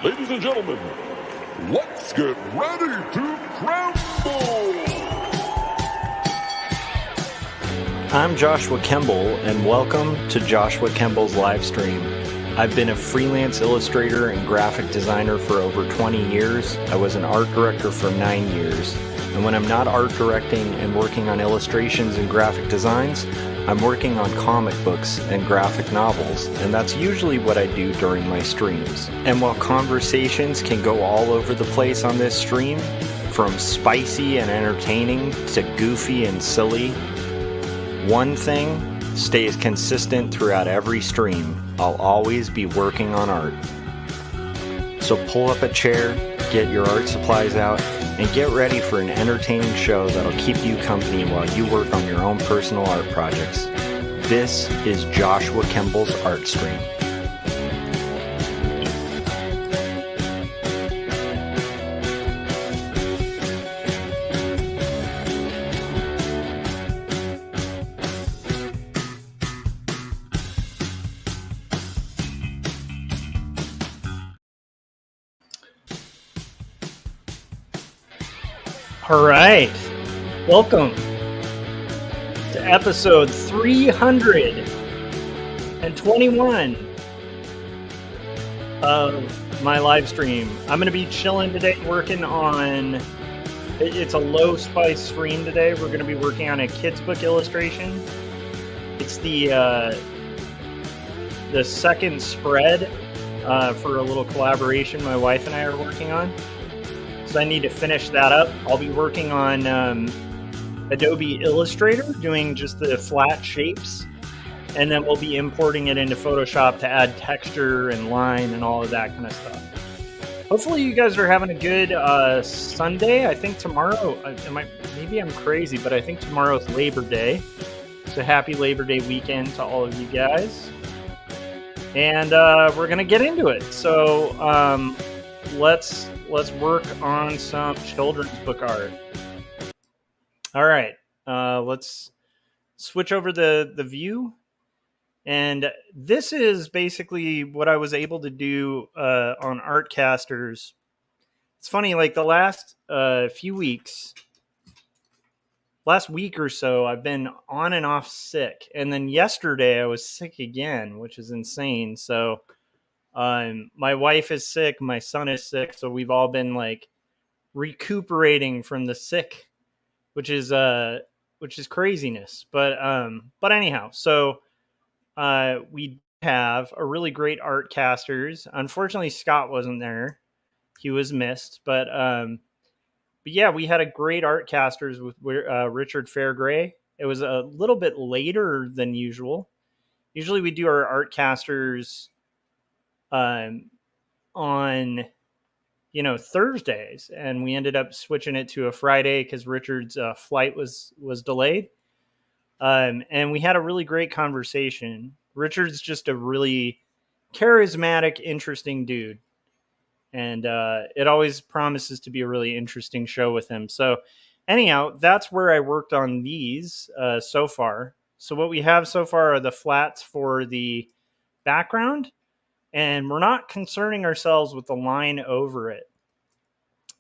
Ladies and gentlemen, let's get ready to crumble! I'm Joshua Kemble, and welcome to Joshua Kemble's Livestream. I've been a freelance illustrator and graphic designer for over 20 years. I was an art director for 9 years. And when I'm not art directing and working on illustrations and graphic designs, I'm working on comic books and graphic novels, and that's usually what I do during my streams. And while conversations can go all over the place on this stream, from spicy and entertaining to goofy and silly, one thing stays consistent throughout every stream. I'll always be working on art. So pull up a chair, get your art supplies out, and get ready for an entertaining show that'll keep you company while you work on your own personal art projects. This is Joshua Kemble's Art Stream. All right, welcome to episode 321 of my live stream. I'm going to be chilling today, working on, it's a low spice stream today. We're going to be working on a kid's book illustration. It's the second spread for a little collaboration my wife and I are working on. I need to finish that up. I'll be working on Adobe Illustrator, doing just the flat shapes, and then we'll be importing it into Photoshop to add texture and line and all of that kind of stuff. Hopefully you guys are having a good Sunday. I think tomorrow, maybe I'm crazy, but I think tomorrow's Labor Day. So happy Labor Day weekend to all of you guys. And we're going to get into it. So let's work on some children's book art. All right, let's switch over the view. And this is basically what I was able to do on Artcasters. It's funny, like the last few weeks, last week or so, I've been on and off sick. And then yesterday I was sick again, which is insane. So my wife is sick, my son is sick, so we've all been like recuperating from the sick, which is craziness. But anyhow, so we have a really great Artcasters. Unfortunately, Scott wasn't there; he was missed. But yeah, we had a great Artcasters with Richard Fairgray. It was a little bit later than usual. Usually, we do our Artcasters on Thursdays, and we ended up switching it to a Friday because Richard's flight was delayed, and we had a really great conversation. Richard's just a really charismatic, interesting dude, and it always promises to be a really interesting show with him. So anyhow, that's where I worked on these so far. So what we have so far are the flats for the background, and we're not concerning ourselves with the line over it.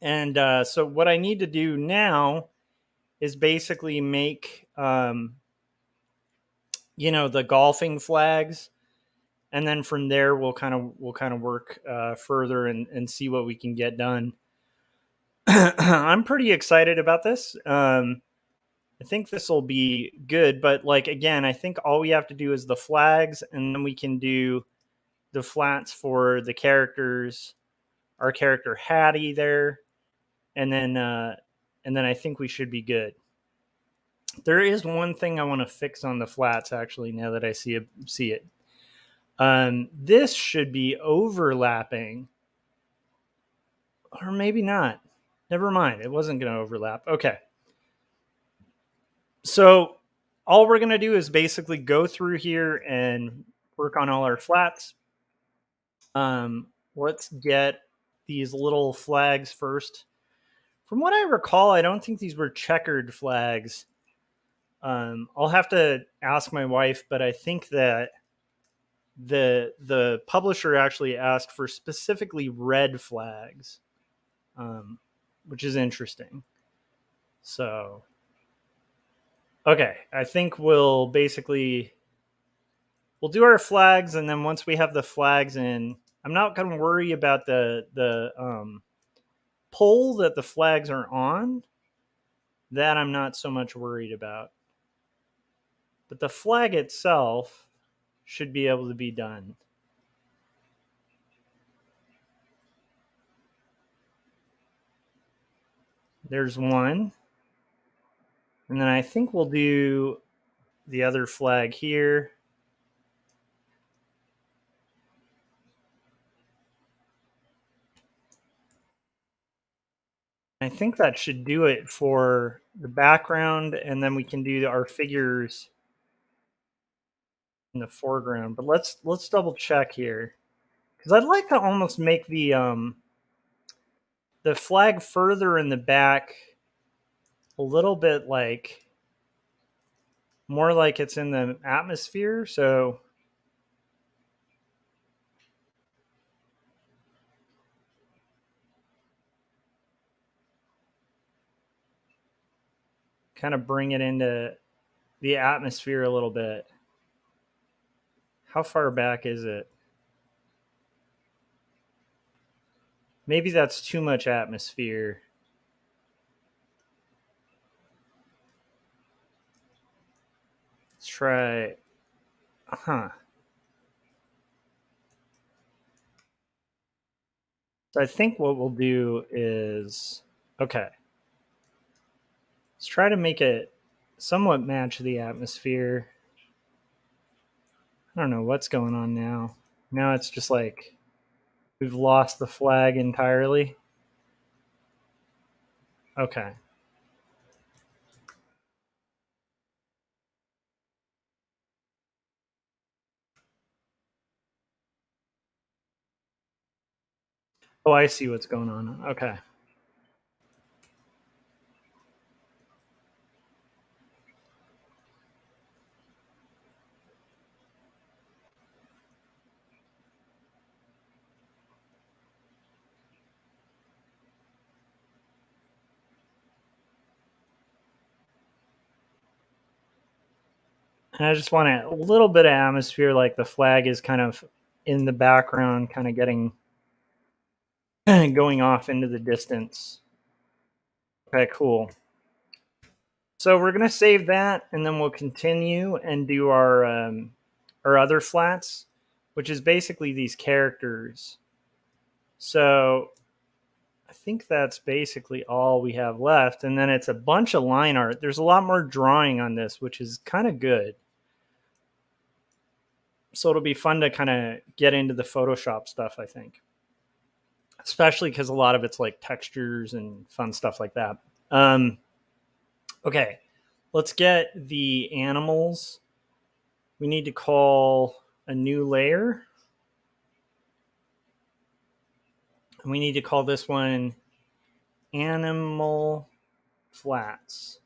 And so what I need to do now is basically make, the golfing flags. And then from there, we'll kind of work further and see what we can get done. I'm pretty excited about this. I think this will be good. But like, again, I think all we have to do is the flags, and then we can do the flats for the characters, our character Hattie there, and then I think we should be good. There is one thing I want to fix on the flats, actually, now that I see it. This should be overlapping, or maybe not. Never mind, it wasn't going to overlap. Okay. So all we're going to do is basically go through here and work on all our flats. Let's get these little flags first. From what I recall, I don't think these were checkered flags. I'll have to ask my wife, but I think that the publisher actually asked for specifically red flags, which is interesting. So, okay, I think we'll do our flags, and then once we have the flags in, I'm not going to worry about the pole that the flags are on. That I'm not so much worried about. But the flag itself should be able to be done. There's one. And then I think we'll do the other flag here. I think that should do it for the background, and then we can do our figures in the foreground. But let's double check here, because I'd like to almost make the flag further in the back a little bit like more like it's in the atmosphere. So kind of bring it into the atmosphere a little bit. How far back is it? Maybe that's too much atmosphere. Let's try. So I think what we'll do is, okay, let's try to make it somewhat match the atmosphere. I don't know what's going on now. Now it's just like we've lost the flag entirely. Okay. Oh, I see what's going on. Okay. And I just want a little bit of atmosphere, like the flag is kind of in the background, kind of getting going off into the distance. Okay, cool. So we're gonna save that, and then we'll continue and do our other flats, which is basically these characters. So I think that's basically all we have left, and then it's a bunch of line art. There's a lot more drawing on this, which is kind of good. So it'll be fun to kind of get into the Photoshop stuff, I think, especially because a lot of it's like textures and fun stuff like that. Okay, let's get the animals. We need to call a new layer. And we need to call this one animal flats.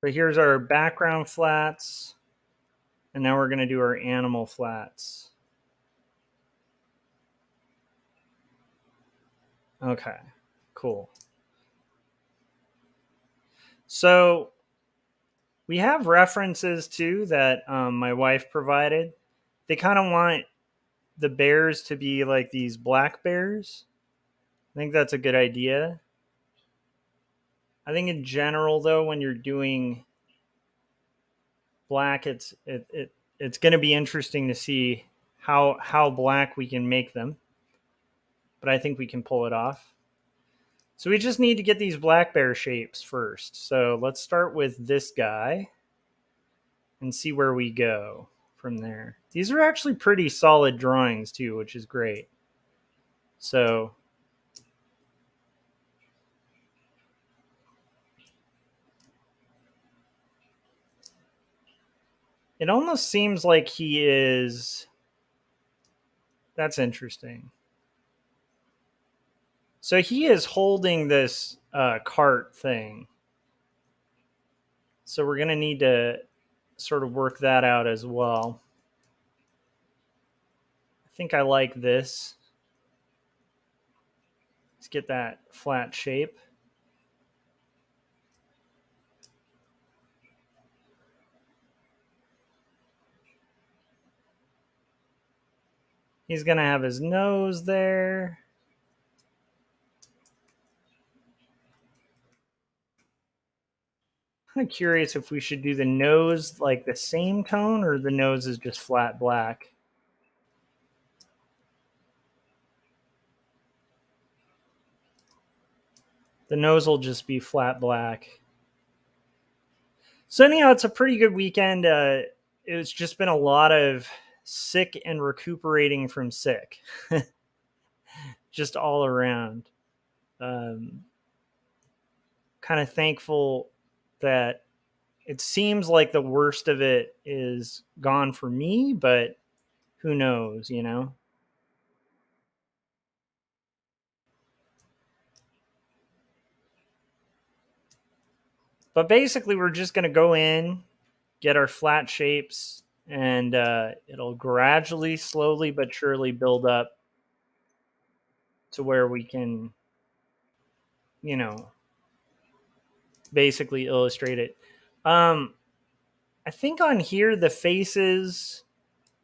So here's our background flats. And now we're going to do our animal flats. Okay, cool. So we have references too that my wife provided. They kind of want the bears to be like these black bears. I think that's a good idea. I think in general, though, when you're doing black, it's going to be interesting to see how black we can make them. But I think we can pull it off. So we just need to get these black bear shapes first. So let's start with this guy and see where we go from there. These are actually pretty solid drawings too, which is great. So it almost seems like he is. That's interesting. So he is holding this cart thing. So we're going to need to sort of work that out as well. think I like this. Let's get that flat shape. He's going to have his nose there. I'm curious if we should do the nose like the same tone or the nose is just flat black. The nose will just be flat black. So anyhow, it's a pretty good weekend. It's just been a lot of sick and recuperating from sick. Just all around. Kind of thankful that it seems like the worst of it is gone for me, but who knows, you know? But basically, we're just going to go in, get our flat shapes, and it'll gradually, slowly, but surely build up to where we can, you know, basically illustrate it. I think on here, the faces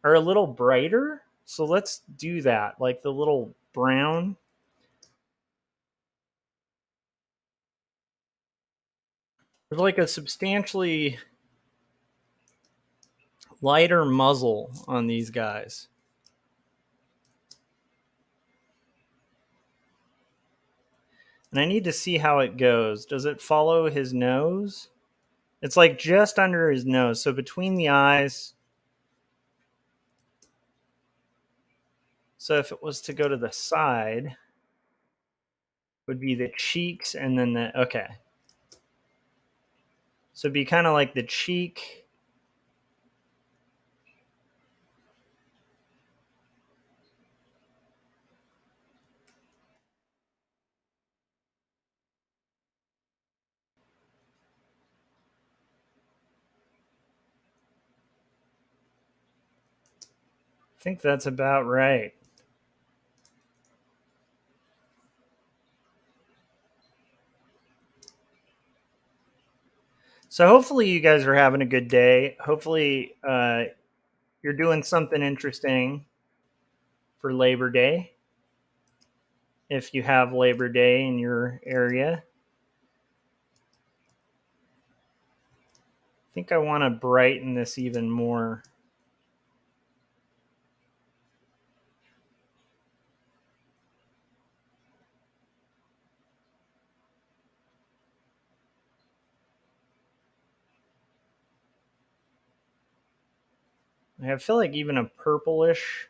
are a little brighter. So let's do that, like the little brown. There's like a substantially lighter muzzle on these guys. And I need to see how it goes. Does it follow his nose? It's like just under his nose. So between the eyes. So if it was to go to the side, would be the cheeks and then the, okay. So it'd be kind of like the cheek. I think that's about right. So hopefully you guys are having a good day. Hopefully you're doing something interesting for Labor Day. If you have Labor Day in your area. I think I want to brighten this even more. I feel like even a purplish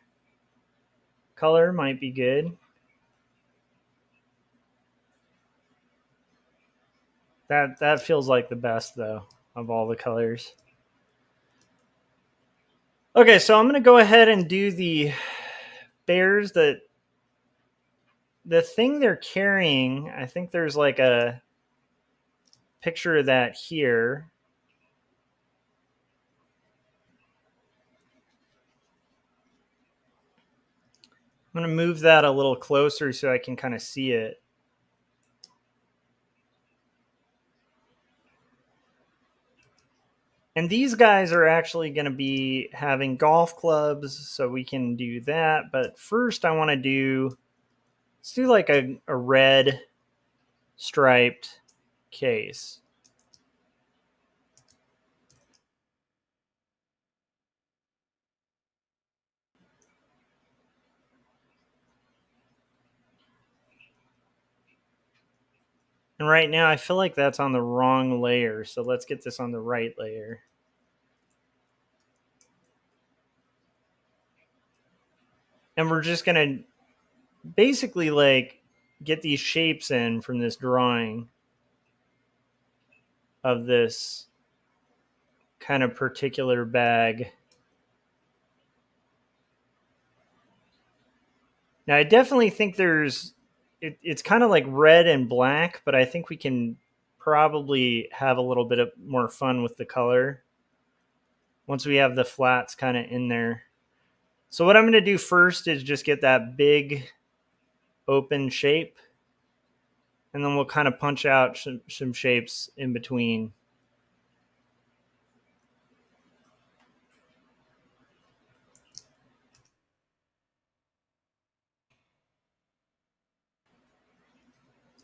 color might be good. That feels like the best, though, of all the colors. Okay, so I'm going to go ahead and do the bears that the thing they're carrying. I think there's like a picture of that here. I'm going to move that a little closer so I can kind of see it. And these guys are actually going to be having golf clubs, so we can do that. But first I want to do, let's do like a red striped case. And right now I feel like that's on the wrong layer, so let's get this on the right layer. And we're just going to basically like get these shapes in from this drawing of this kind of particular bag. Now I definitely think there's, it's kind of like red and black, but I think we can probably have a little bit of more fun with the color once we have the flats kind of in there. So what I'm going to do first is just get that big open shape, and then we'll kind of punch out some shapes in between.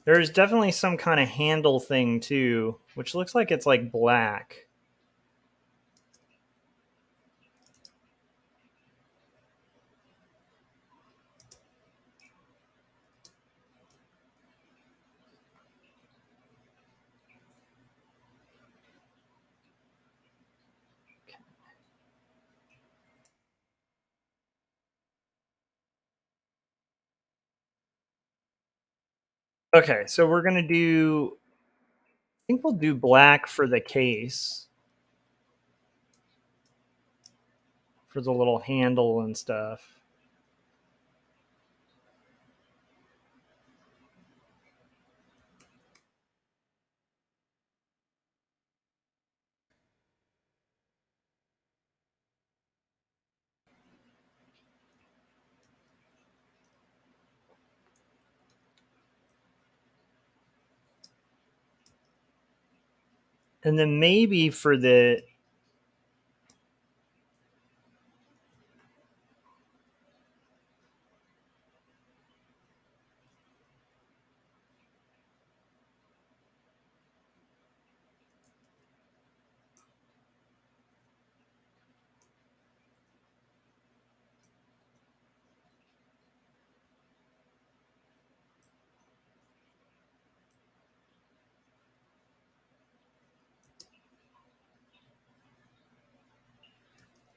There's definitely some kind of handle thing too, which looks like it's like black. Okay, so we're going to do, I think we'll do black for the case, for the little handle and stuff. And then maybe for the,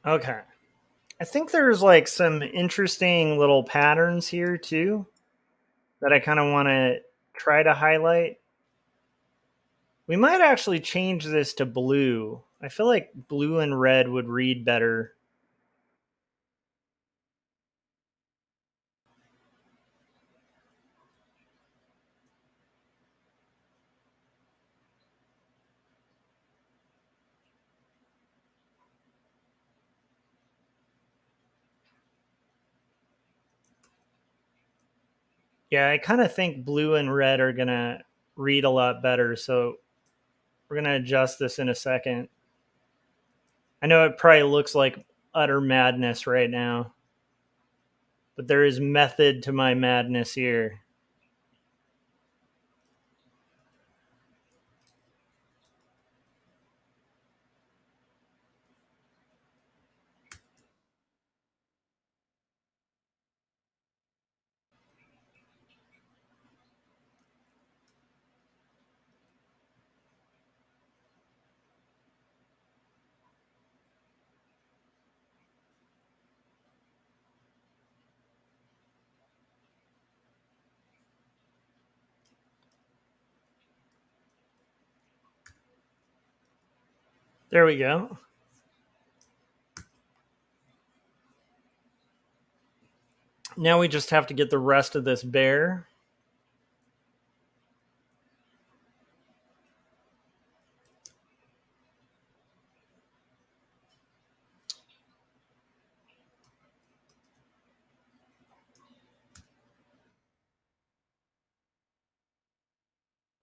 okay. I think there's like some interesting little patterns here too that I kind of want to try to highlight. We might actually change this to blue. I feel like blue and red would read better. Yeah, I kind of think blue and red are going to read a lot better. So we're going to adjust this in a second. I know it probably looks like utter madness right now, but there is method to my madness here. There we go. Now we just have to get the rest of this bare.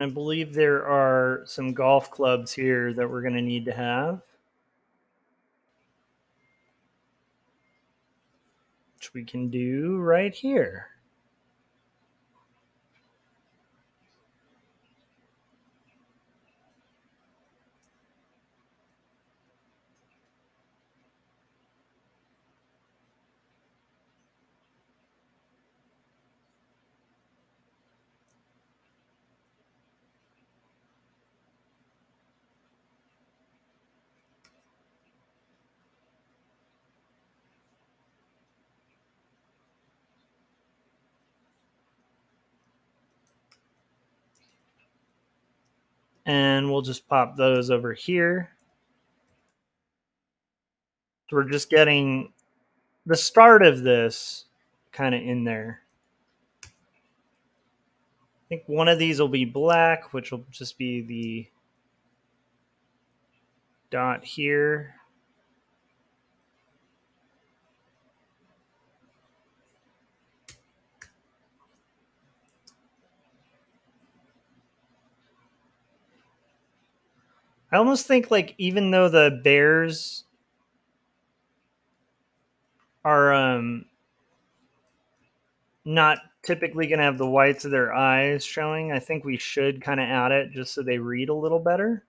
I believe there are some golf clubs here that we're going to need to have, which we can do right here. And we'll just pop those over here. So we're just getting the start of this kind of in there. I think one of these will be black, which will just be the dot here. I almost think like even though the bears are not typically going to have the whites of their eyes showing, I think we should kind of add it just so they read a little better.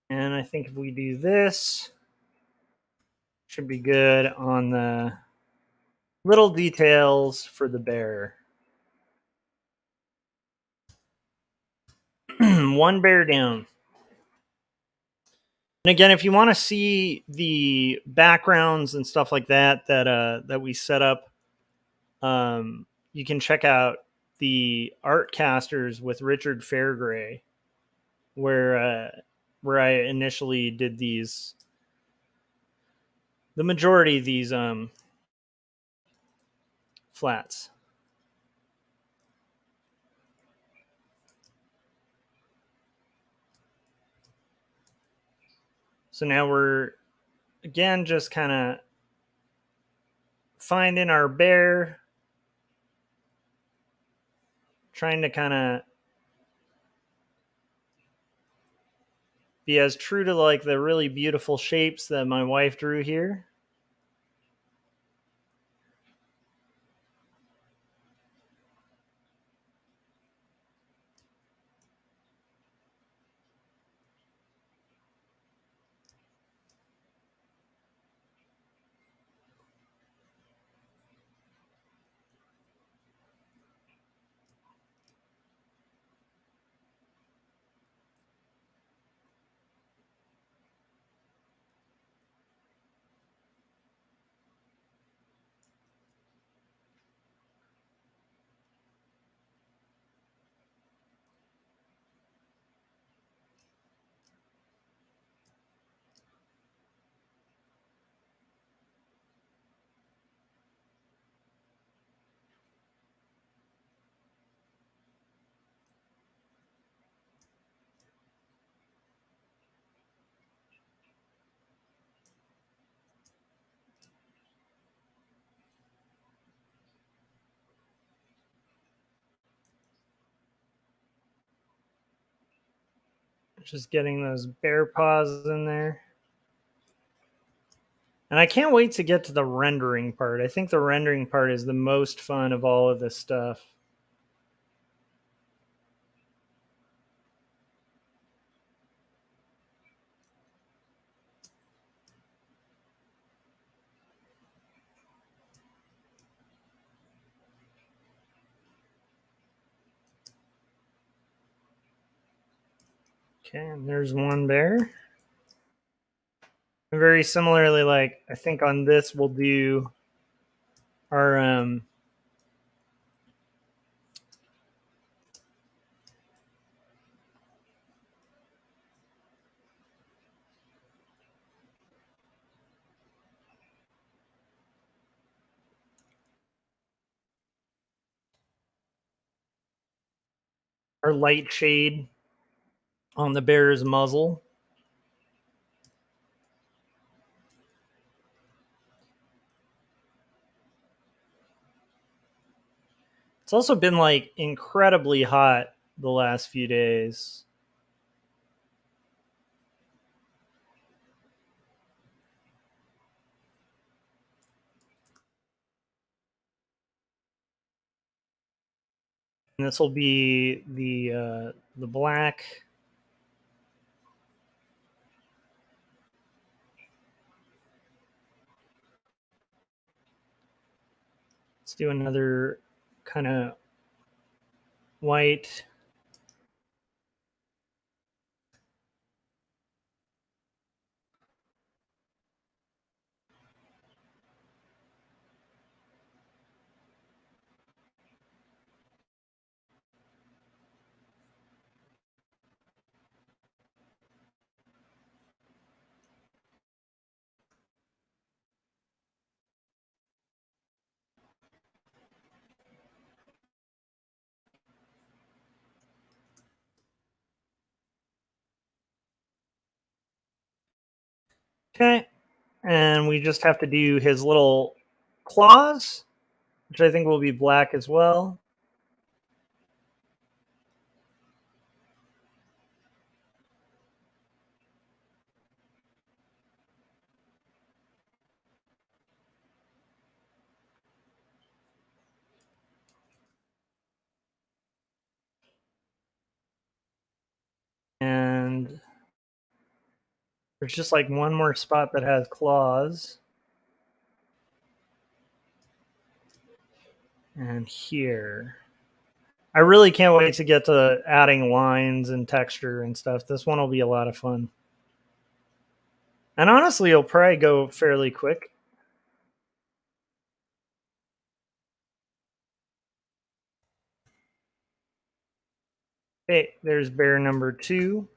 And I think if we do this, should be good on the little details for the bear. One bear down. And again, if you want to see the backgrounds and stuff like that that we set up, you can check out the art casters with Richard Fairgray, where I initially did these, the majority of these flats. So now we're again just kind of finding our bear, trying to kind of be as true to like the really beautiful shapes that my wife drew here. Just getting those bear paws in there. And I can't wait to get to the rendering part. I think the rendering part is the most fun of all of this stuff. Okay, and there's one bear. And very similarly, like I think on this we'll do our light shade on the bear's muzzle. It's also been like incredibly hot the last few days. And this will be the black. Let's do another kind of white. Okay, and we just have to do his little claws, which I think will be black as well. And there's just like one more spot that has claws. And here. I really can't wait to get to adding lines and texture and stuff. This one will be a lot of fun. And honestly, it'll probably go fairly quick. Okay, there's bear number 2.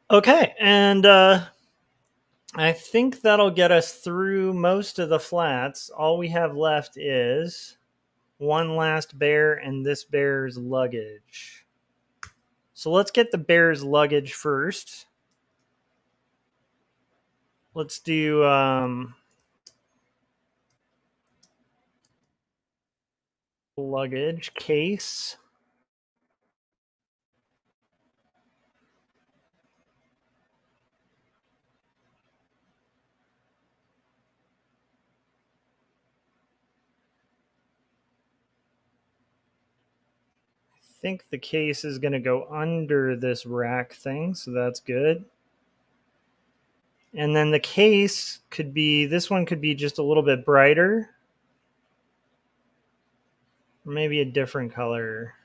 Okay, and I think that'll get us through most of the flats. All we have left is one last bear and this bear's luggage. So let's get the bear's luggage first. Let's do luggage case. I think the case is going to go under this rack thing, so that's good. And then the case could be, this one could be just a little bit brighter. Or maybe a different color.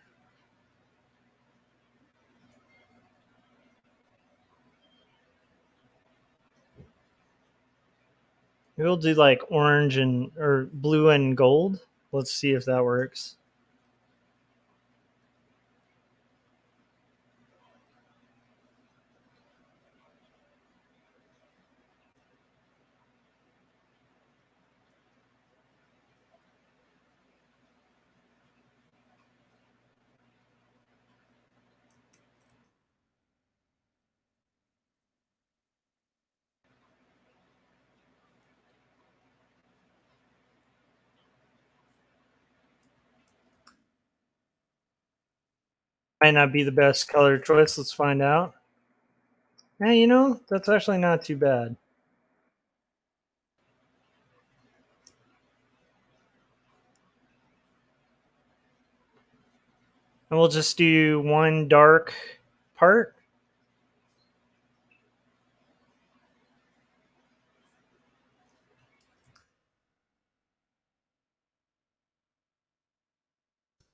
Maybe we'll do like orange and or blue and gold. Let's see if that works. Might not be the best color choice. Let's find out. Hey, you know, that's actually not too bad. And we'll just do one dark part.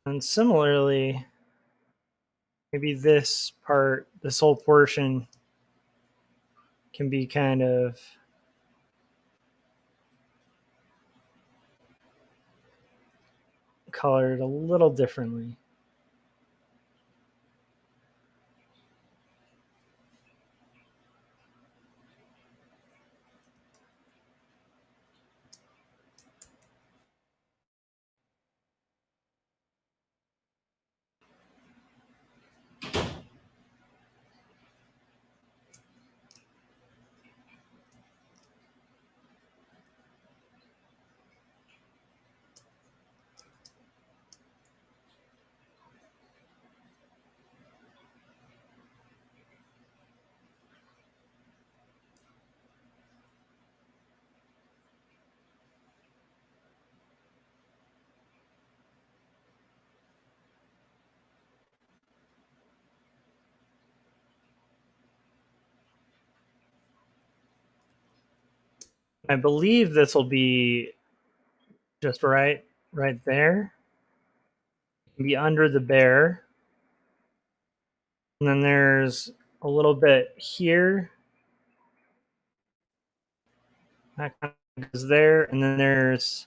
And similarly, maybe this part, this whole portion can be kind of colored a little differently. I believe this will be just right there. be under the bear. And then there's a little bit here. That kind of goes there. And then there's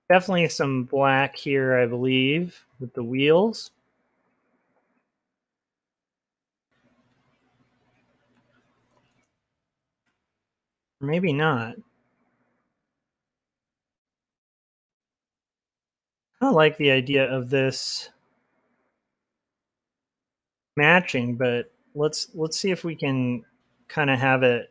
definitely some black here, I believe, with the wheels. Maybe not. I don't like the idea of this matching, but let's see if we can kind of have it.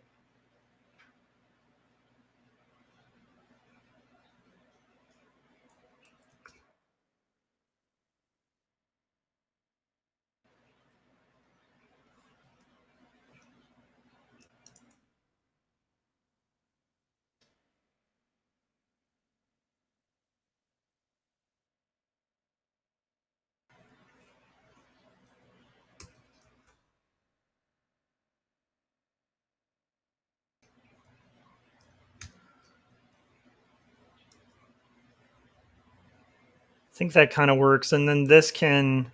I think that kind of works. And then this can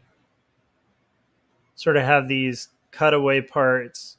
sort of have these cutaway parts.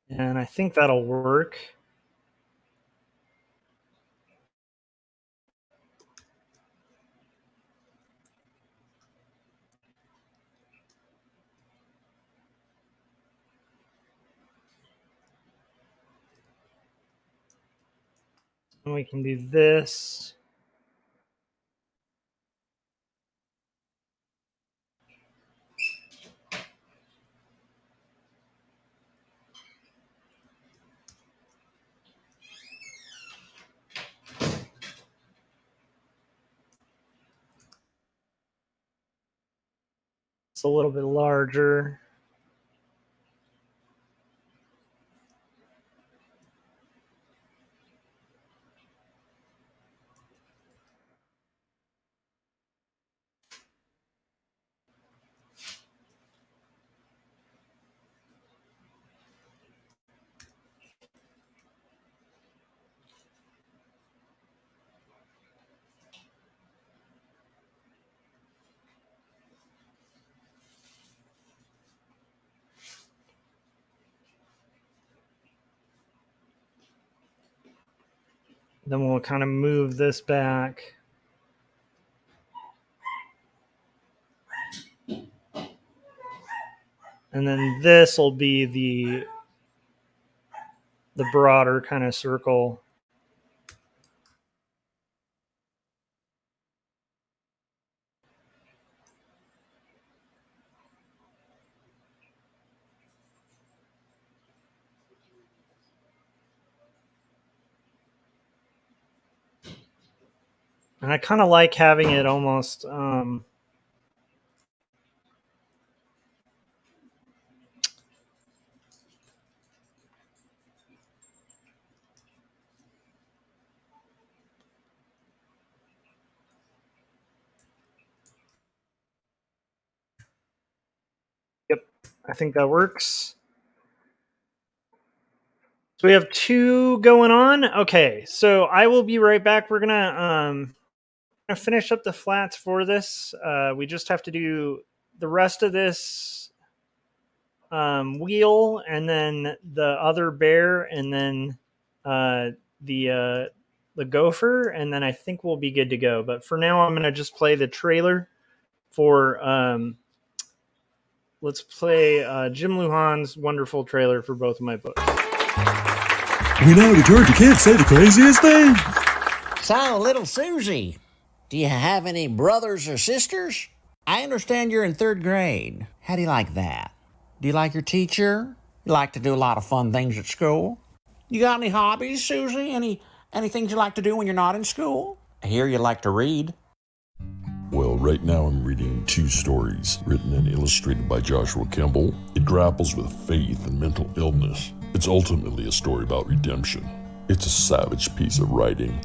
And I think that'll work. And we can do this. It's a little bit larger. Then we'll kind of move this back. And then this will be the broader kind of circle. And I kind of like having it almost yep, I think that works. So we have two going on. Okay, so I will be right back. We're gonna finish up the flats for this. We just have to do the rest of this wheel, and then the other bear, and then the gopher, and then I think we'll be good to go. But for now, I'm gonna just play the trailer for. Let's play Jim Lujan's wonderful trailer for both of my books. You know, the Georgia kids say the craziest thing. So, little Susie, do you have any brothers or sisters? I understand you're in 3rd grade. How do you like that? Do you like your teacher? You like to do a lot of fun things at school? You got any hobbies, Susie? Any things you like to do when you're not in school? I hear you like to read. Well, Right now I'm reading two stories written and illustrated by Joshua Kemble. It grapples with faith and mental illness. It's ultimately a story about redemption. It's a savage piece of writing.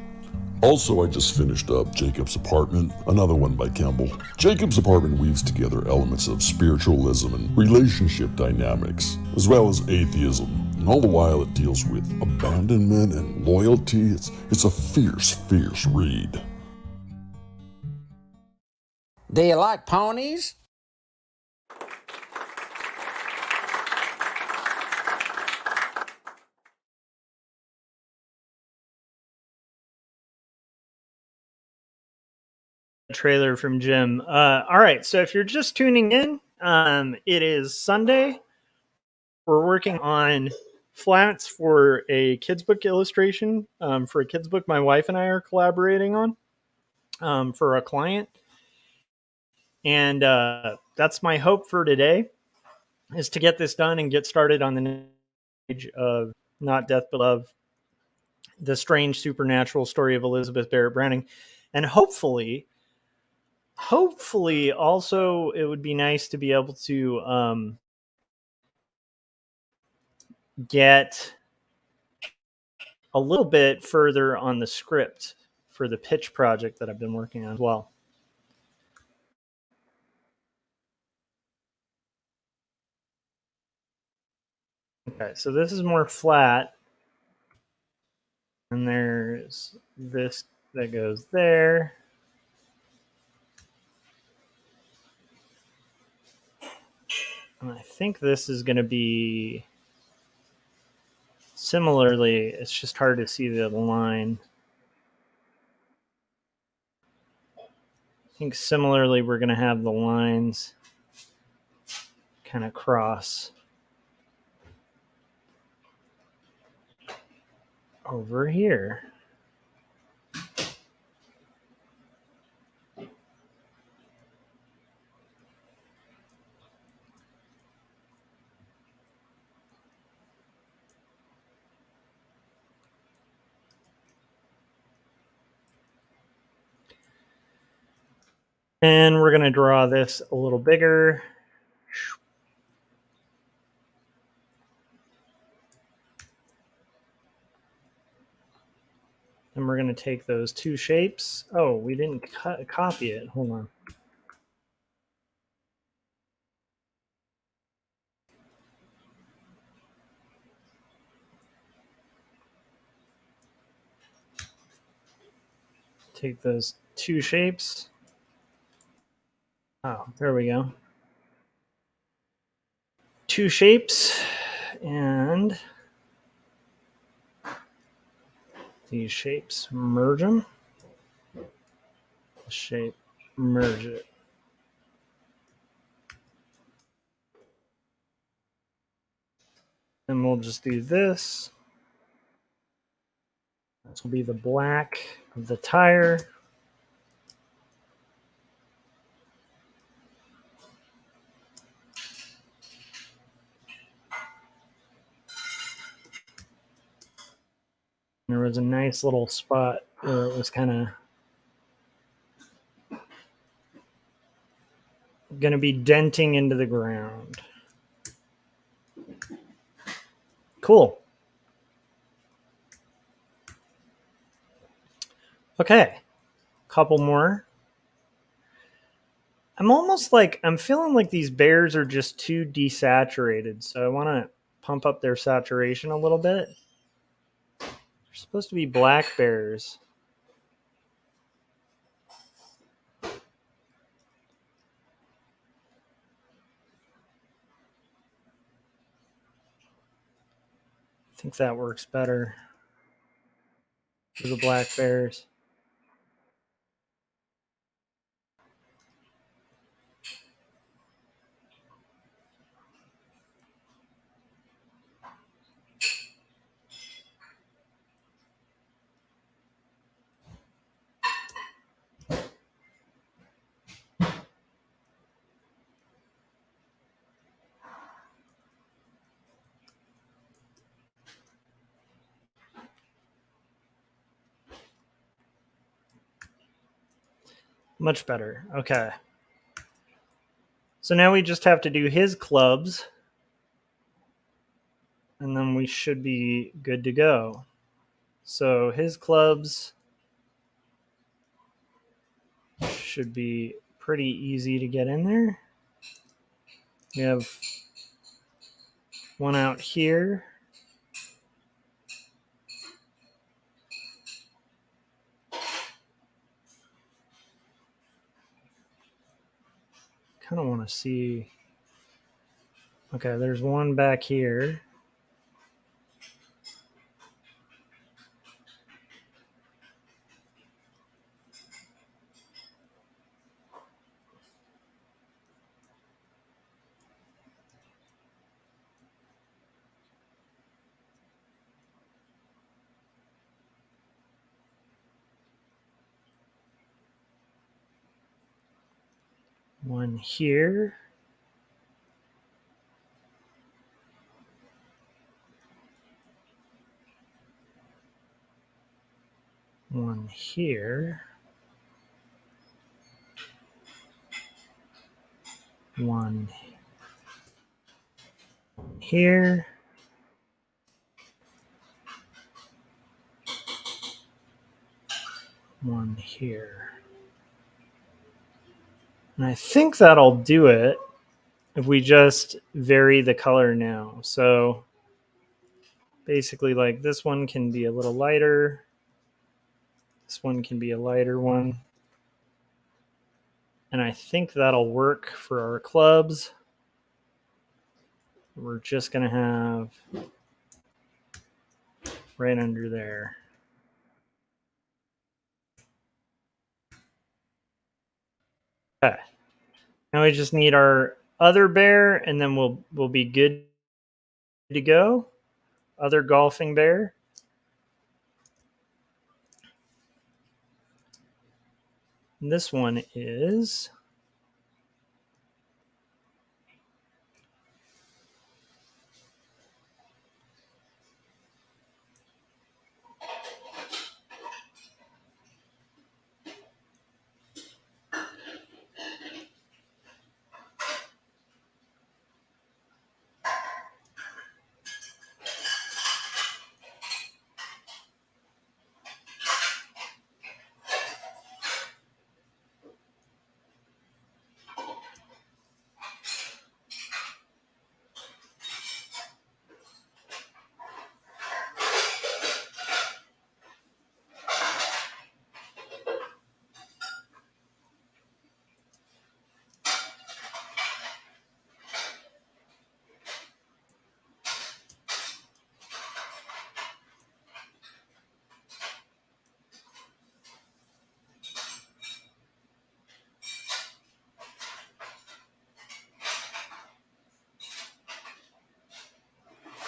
Also, I just finished up Jacob's Apartment, another one by Kemble. Jacob's Apartment weaves together elements of spiritualism and relationship dynamics, as well as atheism. And all the while it deals with abandonment and loyalty. It's a fierce, fierce read. Do you like ponies? Trailer from Jim. All right, so if you're just tuning in, it is Sunday. We're working on flats for a kids book illustration for a kids book my wife and I are collaborating on for a client, and that's my hope for today is to get this done and get started on the page of Not Death But Love, the strange supernatural story of Elizabeth Barrett Browning, and hopefully also it would be nice to be able to get a little bit further on the script for the pitch project that I've been working on as well. Okay, so this is more flat, and there's this that goes there. And I think this is going to be similarly, it's just hard to see the line. I think similarly, we're going to have the lines kind of cross over here. And we're going to draw this a little bigger. And we're going to take those two shapes. Oh, we didn't copy it. Hold on. Take those two shapes. Oh, there we go. Two shapes, and these shapes, merge them. Shape, merge it. And we'll just do this. This will be the black of the tire. There was a nice little spot where it was kind of going to be denting into the ground. Cool. Okay, couple more. I'm feeling like these bears are just too desaturated, so I want to pump up their saturation a little bit. They're supposed to be black bears. I think that works better for the black bears. Much better. Okay. So now we just have to do his clubs, and then we should be good to go. So his clubs should be pretty easy to get in there. We have one out here. Kind of want to see. Okay, there's one back here. One here. One here. One here. One here. And I think that'll do it if we just vary the color now. So basically, like, this one can be a little lighter. This one can be a lighter one. And I think that'll work for our clubs. We're just going to have right under there. Okay. Now we just need our other bear, and then we'll be good to go. Other golfing bear. And this one is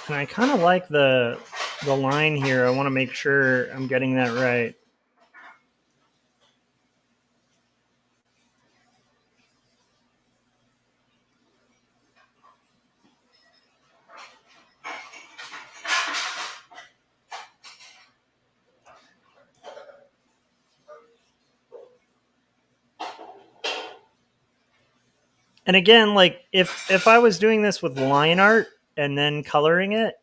and I kind of like the line here. I want to make sure I'm getting that right. And again, like, if I was doing this with line art and then coloring it,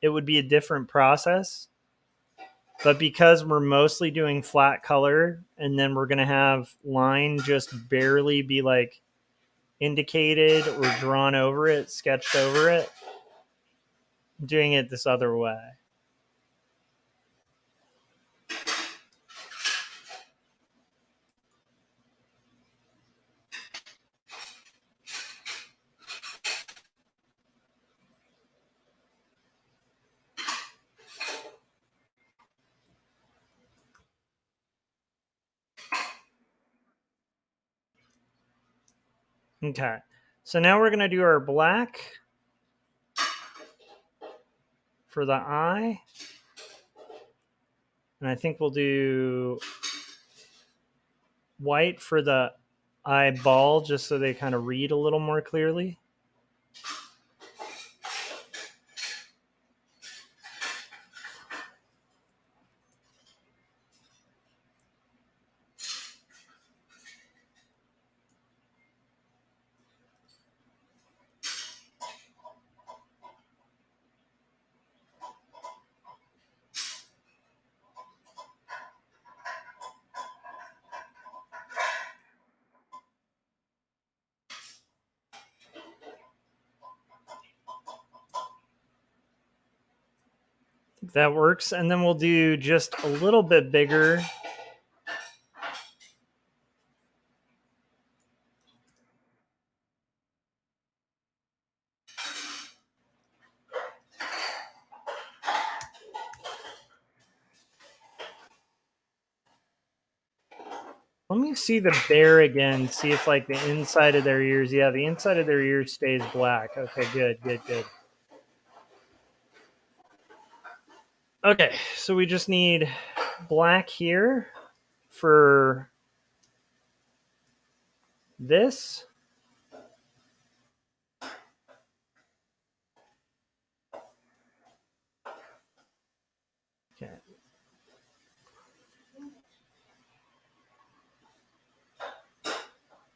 it would be a different process. But because we're mostly doing flat color, and then we're going to have line just barely be like indicated or drawn over it, sketched over it, I'm doing it this other way. Okay, so now we're going to do our black for the eye. And I think we'll do white for the eyeball, just so they kind of read a little more clearly. That works. And then we'll do just a little bit bigger. Let me see the bear again, see if like the inside of their ears, yeah, the inside of their ears stays black. Okay, good. Okay, so we just need black here for this. Okay.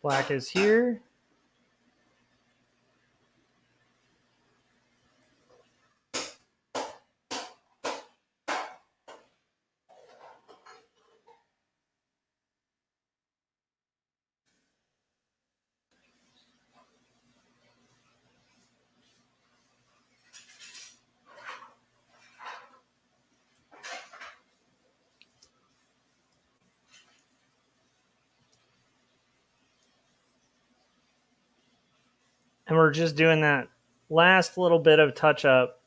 Black is here. And we're just doing that last little bit of touch up.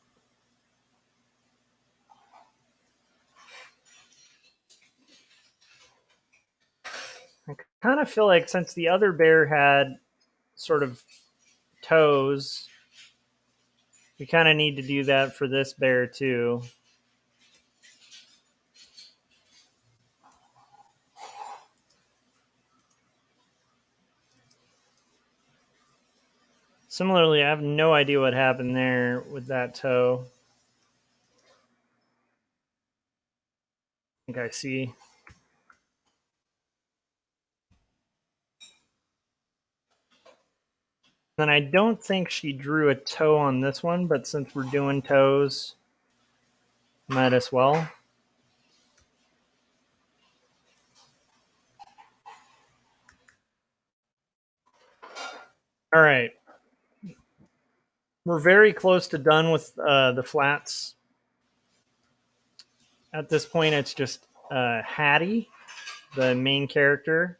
I kind of feel like since the other bear had sort of toes, we kind of need to do that for this bear too. Similarly, I have no idea what happened there with that toe. I think I see. Then I don't think she drew a toe on this one, but since we're doing toes, might as well. All right. We're very close to done with the flats. At this point, it's just Hattie, the main character.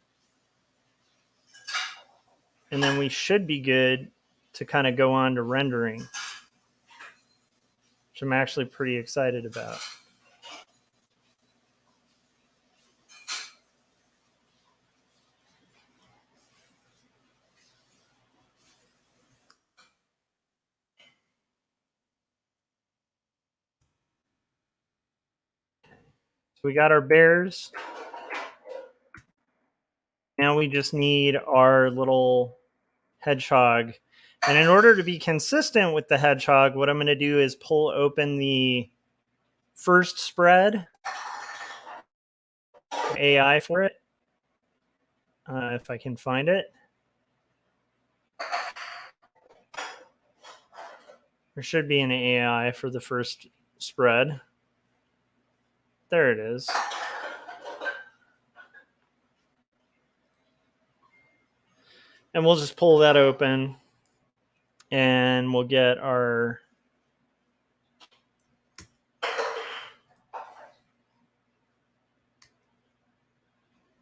And then we should be good to kind of go on to rendering, which I'm actually pretty excited about. So we got our bears. Now we just need our little hedgehog. And in order to be consistent with the hedgehog, what I'm going to do is pull open the first spread, AI for it, if I can find it. There should be an AI for the first spread. There it is. And we'll just pull that open and we'll get our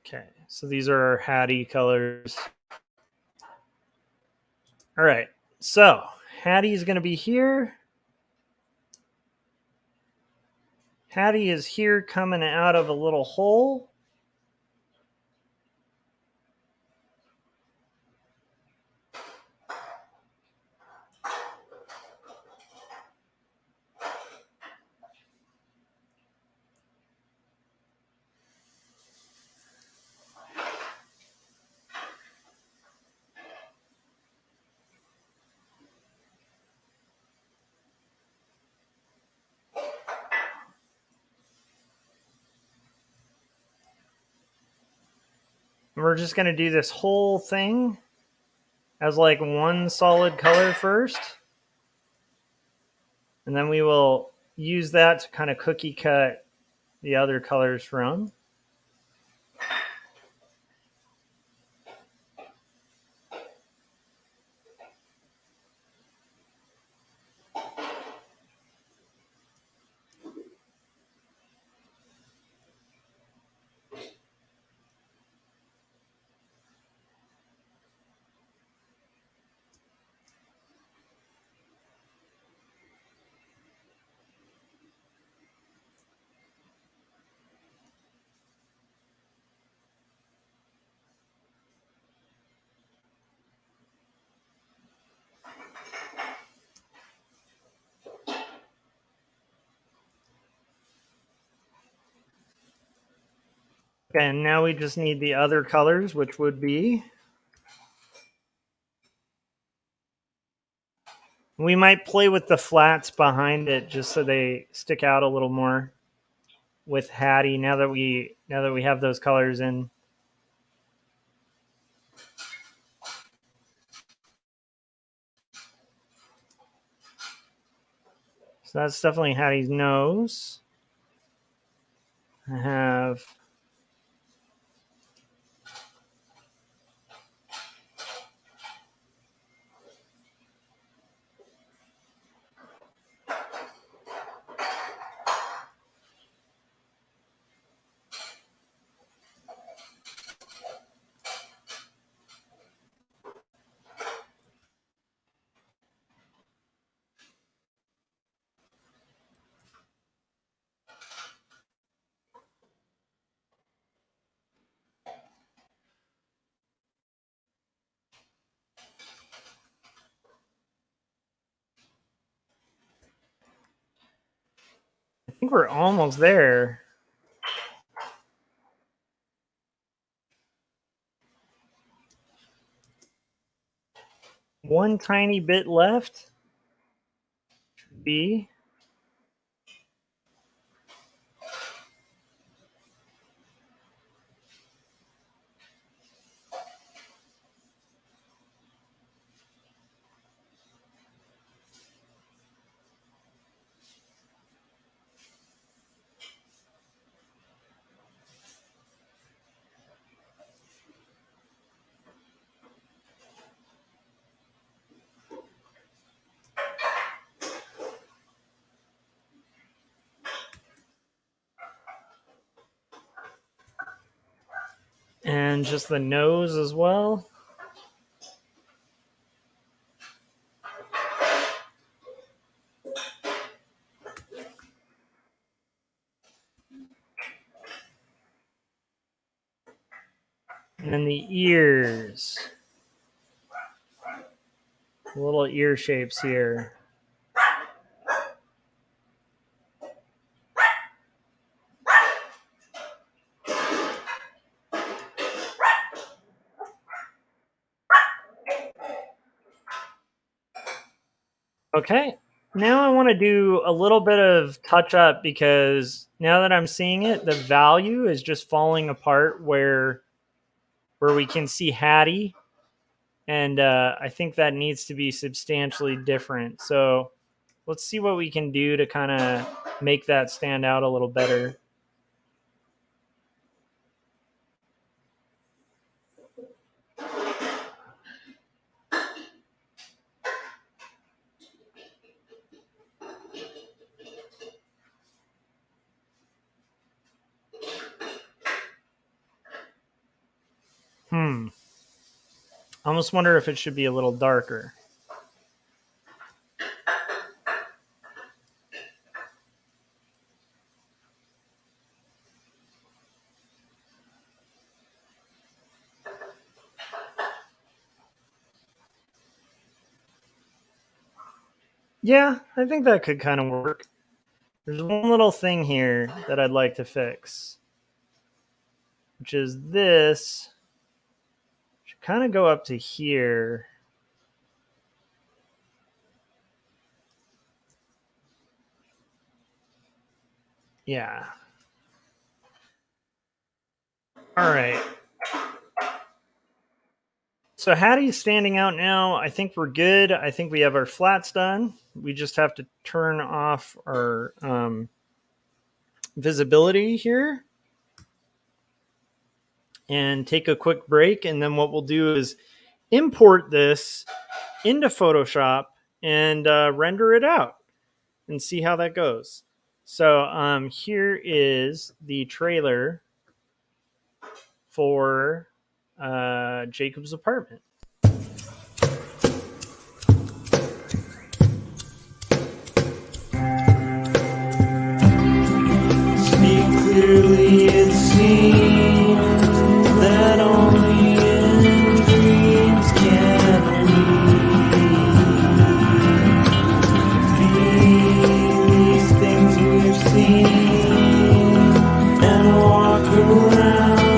okay. So these are our Hattie colors. All right. So Hattie is going to be here. Hattie is here coming out of a little hole. We're just going to do this whole thing as like one solid color first. And then we will use that to kind of cookie cut the other colors from. Okay, and now we just need the other colors, which would be... We might play with the flats behind it just so they stick out a little more with Hattie now that we have those colors in. So that's definitely Hattie's nose. I have... I think we're almost there. One tiny bit left. B. And just the nose as well. And then the ears. Little ear shapes here. Okay, now I want to do a little bit of touch up because now that I'm seeing it, the value is just falling apart where we can see Hattie. And I think that needs to be substantially different. So let's see what we can do to kind of make that stand out a little better. I almost wonder if it should be a little darker. Yeah, I think that could kind of work. There's one little thing here that I'd like to fix, which is this. Should kind of go up to here. Yeah. All right. So Hattie's standing out now. I think we're good. I think we have our flats done. We just have to turn off our visibility here and take a quick break. And then what we'll do is import this into Photoshop and render it out and see how that goes. So here is the trailer for Jacob's apartment. Speak clearly, it seems that only in dreams can we be these things we've seen and walk around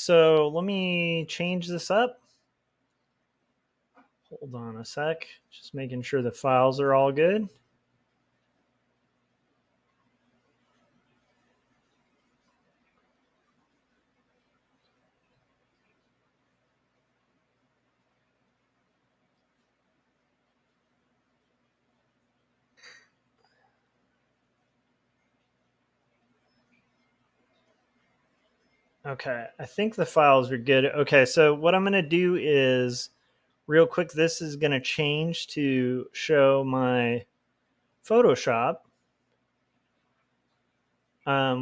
So let me change this up. Hold on a sec. Just making sure the files are all good. Okay, I think the files are good. Okay, so what I'm going to do is, real quick, this is going to change to show my Photoshop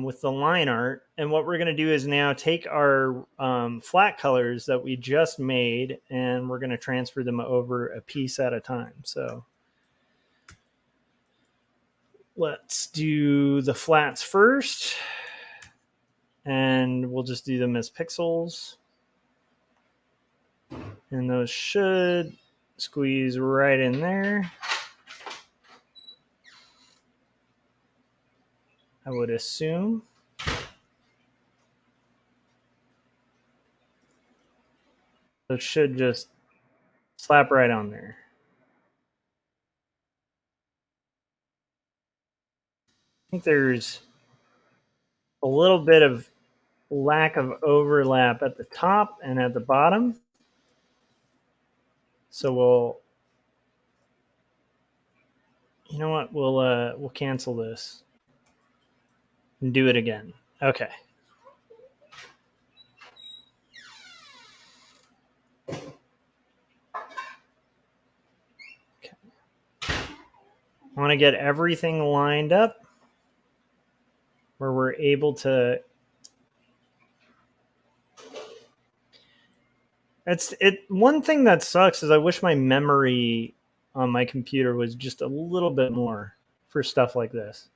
with the line art. And what we're going to do is now take our flat colors that we just made, and we're going to transfer them over a piece at a time. So let's do the flats first, and we'll just do them as pixels. And those should squeeze right in there, I would assume. So it should just slap right on there. I think there's a little bit of lack of overlap at the top and at the bottom. So we'll, you know what? We'll cancel this and do it again. Okay. I want to get everything lined up where we're able to. One thing that sucks is I wish my memory on my computer was just a little bit more for stuff like this.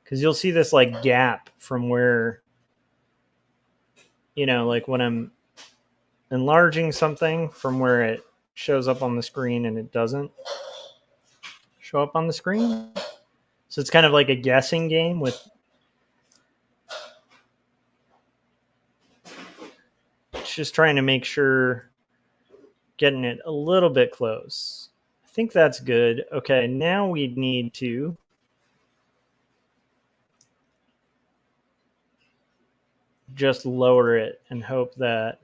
Because you'll see this like gap from where, like when I'm enlarging something from where it shows up on the screen and it doesn't show up on the screen. So it's kind of like a guessing game with just trying to make sure getting it a little bit close. I think that's good. Okay, now we need to just lower it and hope that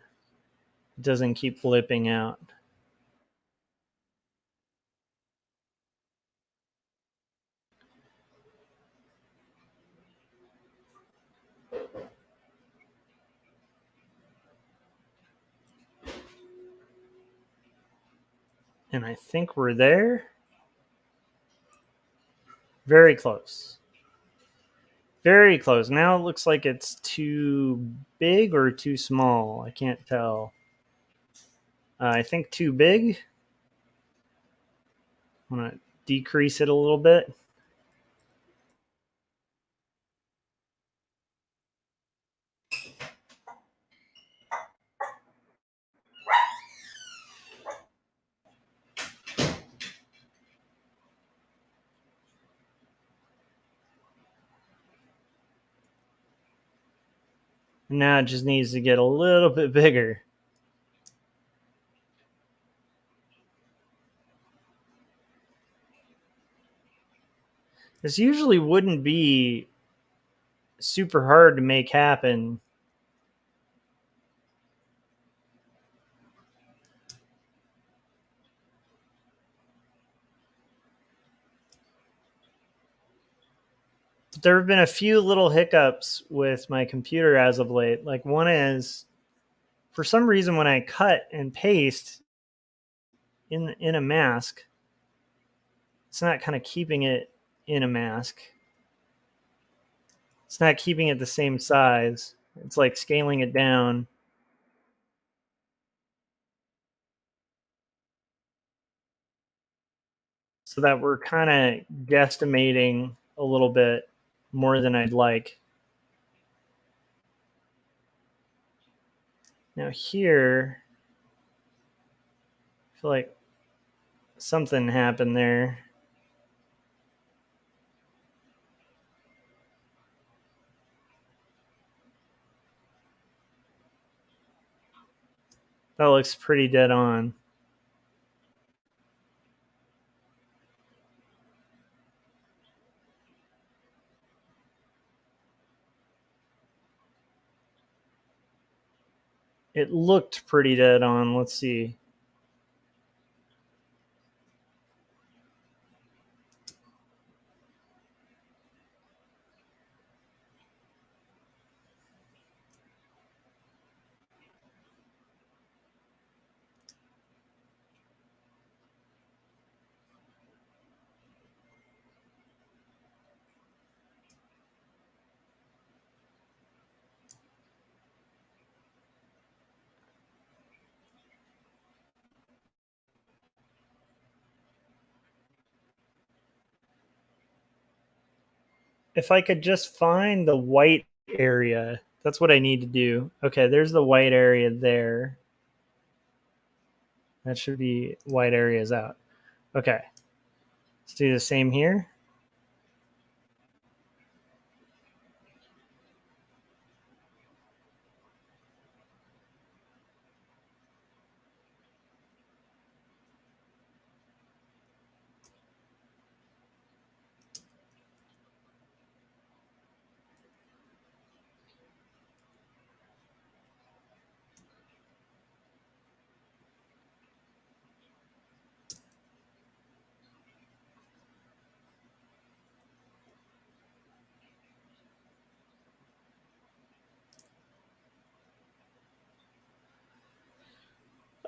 it doesn't keep flipping out. And I think we're there. Very close. Very close. Now it looks like it's too big or too small. I can't tell. I think too big. I'm going to decrease it a little bit. Now it just needs to get a little bit bigger. This usually wouldn't be super hard to make happen. But there have been a few little hiccups with my computer as of late. Like one is, for some reason, when I cut and paste in a mask, it's not kind of keeping it in a mask. It's not keeping it the same size. It's like scaling it down. So that we're kind of guesstimating a little bit more than I'd like. Now here, I feel like something happened there. That looks pretty dead on. It looked pretty dead on. Let's see. If I could just find the white area, that's what I need to do. Okay, there's the white area there. That should be white areas out. Okay, let's do the same here.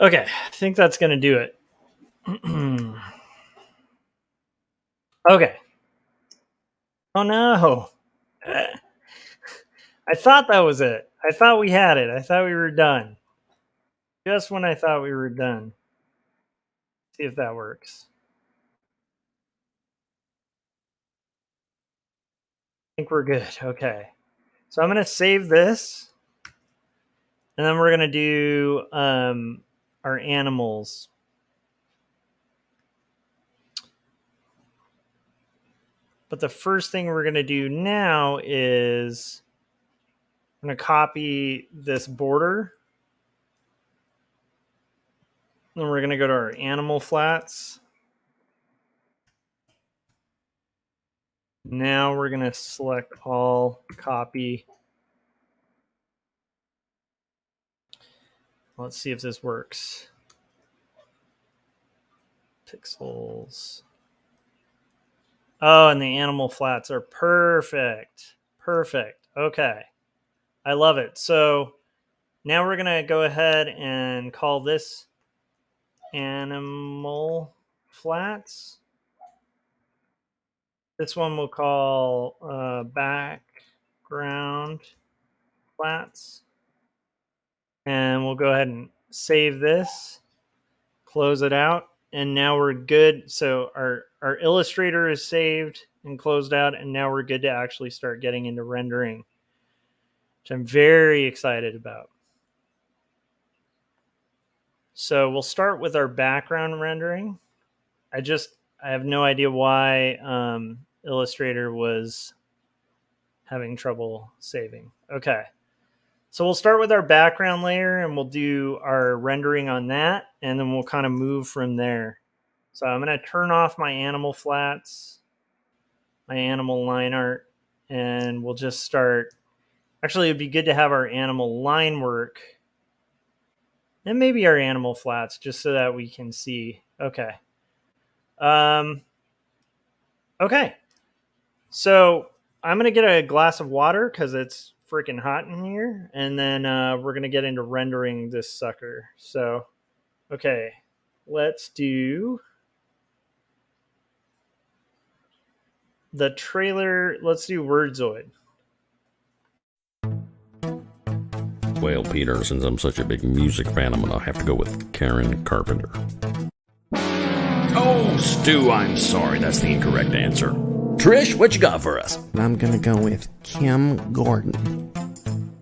Okay, I think that's going to do it. Okay. Oh no. I thought that was it. I thought we had it. I thought we were done. Just when I thought we were done. See if that works. I think we're good. Okay. So I'm going to save this. And then we're going to do our animals. But the first thing we're going to do now is I'm going to copy this border. Then we're going to go to our animal flats. Now we're going to select all, copy. Let's see if this works. Pixels. Oh, and the animal flats are perfect. Perfect. Okay. I love it. So now we're going to go ahead and call this animal flats. This one we'll call background flats. And we'll go ahead and save this, close it out, and now we're good. So our Illustrator is saved and closed out, and now we're good to actually start getting into rendering, which I'm very excited about. So we'll start with our background rendering. I have no idea why Illustrator was having trouble saving. Okay. So we'll start with our background layer and we'll do our rendering on that, and then we'll kind of move from there. So I'm going to turn off my animal flats, my animal line art, and we'll just start. Actually, it'd be good to have our animal line work and maybe our animal flats just so that we can see. Okay. Okay. So I'm going to get a glass of water because it's freaking hot in here, and then we're gonna get into rendering this sucker. So okay, let's do the trailer. Let's do Wordzoid. Well, Peter, since I'm such a big music fan, I'm gonna have to go with Karen Carpenter. Oh, Stu, I'm sorry. That's the incorrect answer. Trish, what you got for us? I'm gonna go with Kim Gordon.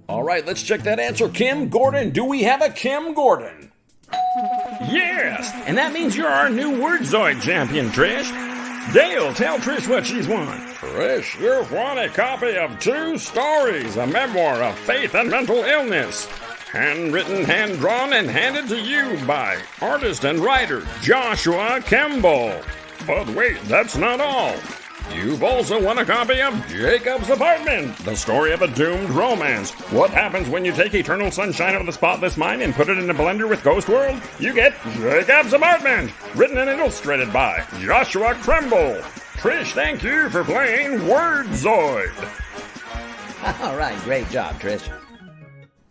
All right, let's check that answer. Kim Gordon. Do we have a Kim Gordon? Yes, and that means you're our new Wordzoid champion, Trish. Dale, tell Trish what she's won. Trish, you've won a copy of 2 stories, a memoir of faith and mental illness. Handwritten, hand-drawn, and handed to you by artist and writer Joshua Kemble. But wait, that's not all. You've also won a copy of Jacob's Apartment, the story of a doomed romance. What happens when you take Eternal Sunshine of the Spotless Mind and put it in a blender with Ghost World? You get Jacob's Apartment, written and illustrated by Joshua Kemble. Trish, thank you for playing Wordzoid. All right, great job, Trish.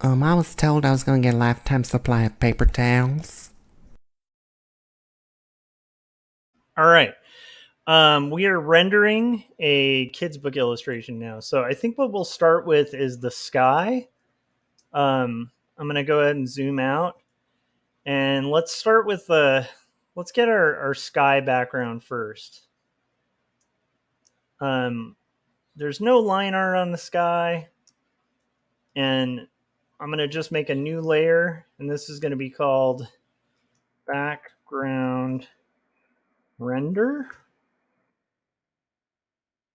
I was told I was going to get a lifetime supply of paper towels. All right. We are rendering a kid's book illustration now. So I think what we'll start with is the sky. I'm going to go ahead and zoom out. And let's start with let's get our sky background first. There's no line art on the sky. And I'm going to just make a new layer. And this is going to be called background render.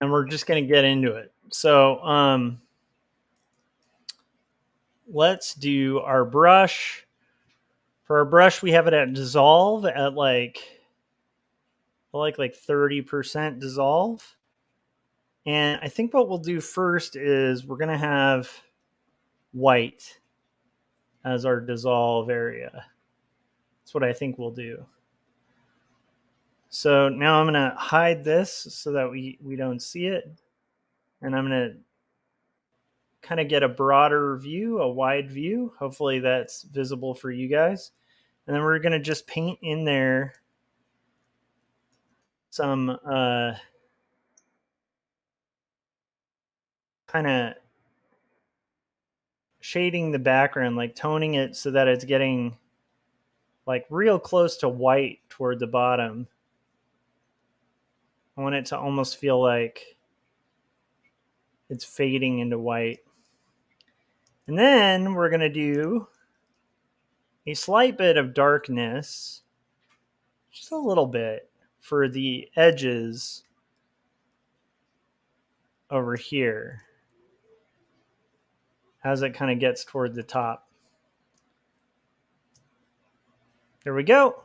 And we're just going to get into it. So let's do our brush. For our brush, we have it at dissolve at like 30% dissolve. And I think what we'll do first is we're going to have white as our dissolve area. That's what I think we'll do. So now I'm going to hide this so that we don't see it. And I'm going to kind of get a broader view, a wide view. Hopefully that's visible for you guys. And then we're going to just paint in there some kind of shading the background, like toning it so that it's getting like real close to white toward the bottom. I want it to almost feel like it's fading into white. And then we're going to do a slight bit of darkness, just a little bit, for the edges over here as it kind of gets toward the top. There we go.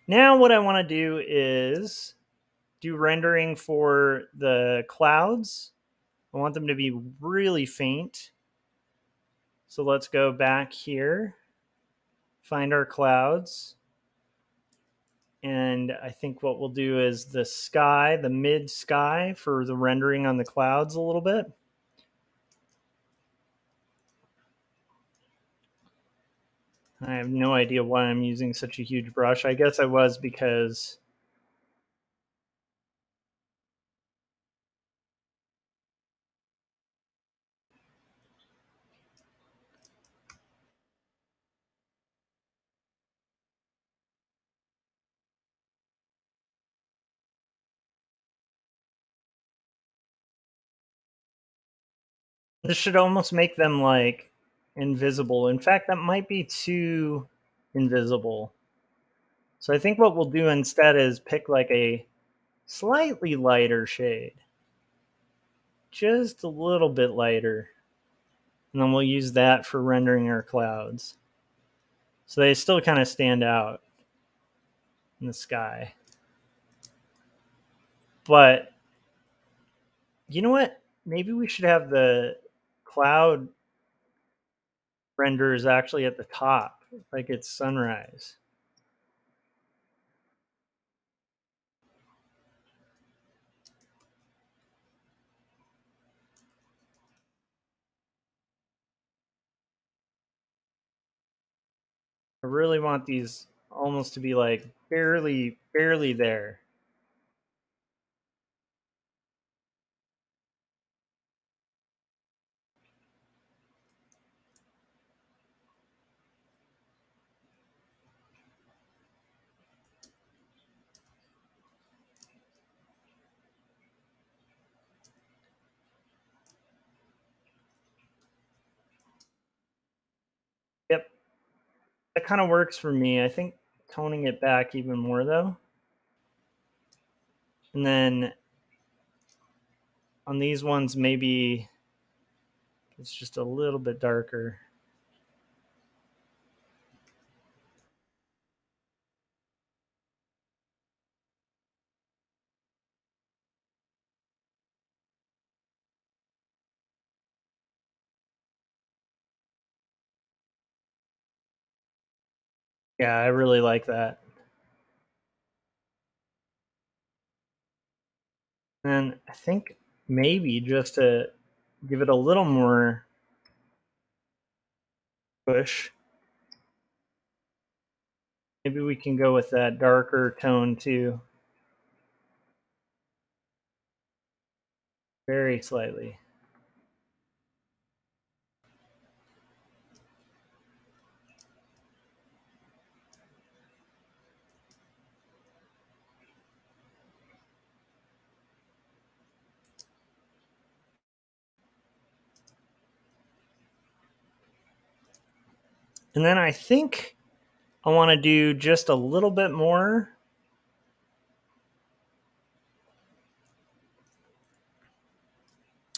Now what I want to do is do rendering for the clouds. I want them to be really faint. So let's go back here, find our clouds. And I think what we'll do is the sky, the mid sky for the rendering on the clouds a little bit. I have no idea why I'm using such a huge brush. I guess I was because this should almost make them like invisible. In fact, that might be too invisible. So I think what we'll do instead is pick like a slightly lighter shade. Just a little bit lighter. And then we'll use that for rendering our clouds. So they still kind of stand out in the sky. But you know what? Maybe we should have the cloud renders actually at the top, like it's sunrise. I really want these almost to be like barely there. Yep. That kind of works for me. I think toning it back even more though. And then on these ones, maybe it's just a little bit darker. Yeah, I really like that. And I think maybe just to give it a little more push, maybe we can go with that darker tone too. Very slightly. And then I think I want to do just a little bit more.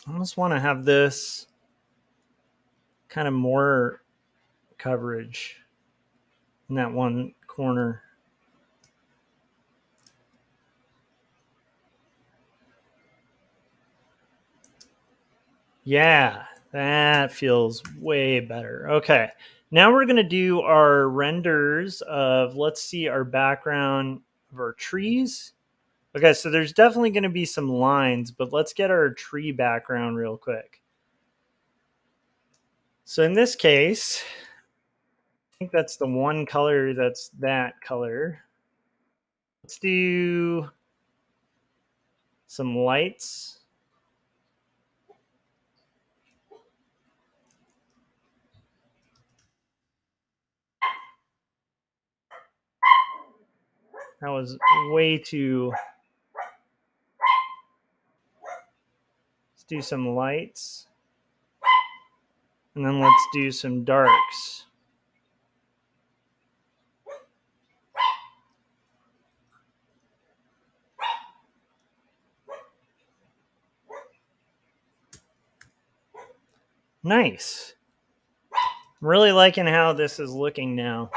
I almost want to have this kind of more coverage in that one corner. Yeah, that feels way better. Okay, now we're going to do our renders of, let's see, our background of our trees. Okay, so there's definitely going to be some lines, but let's get our tree background real quick. So in this case, I think that's the one color that's that color. Let's do some lights. That was way too... Let's do some lights. And then let's do some darks. Nice. I'm really liking how this is looking now.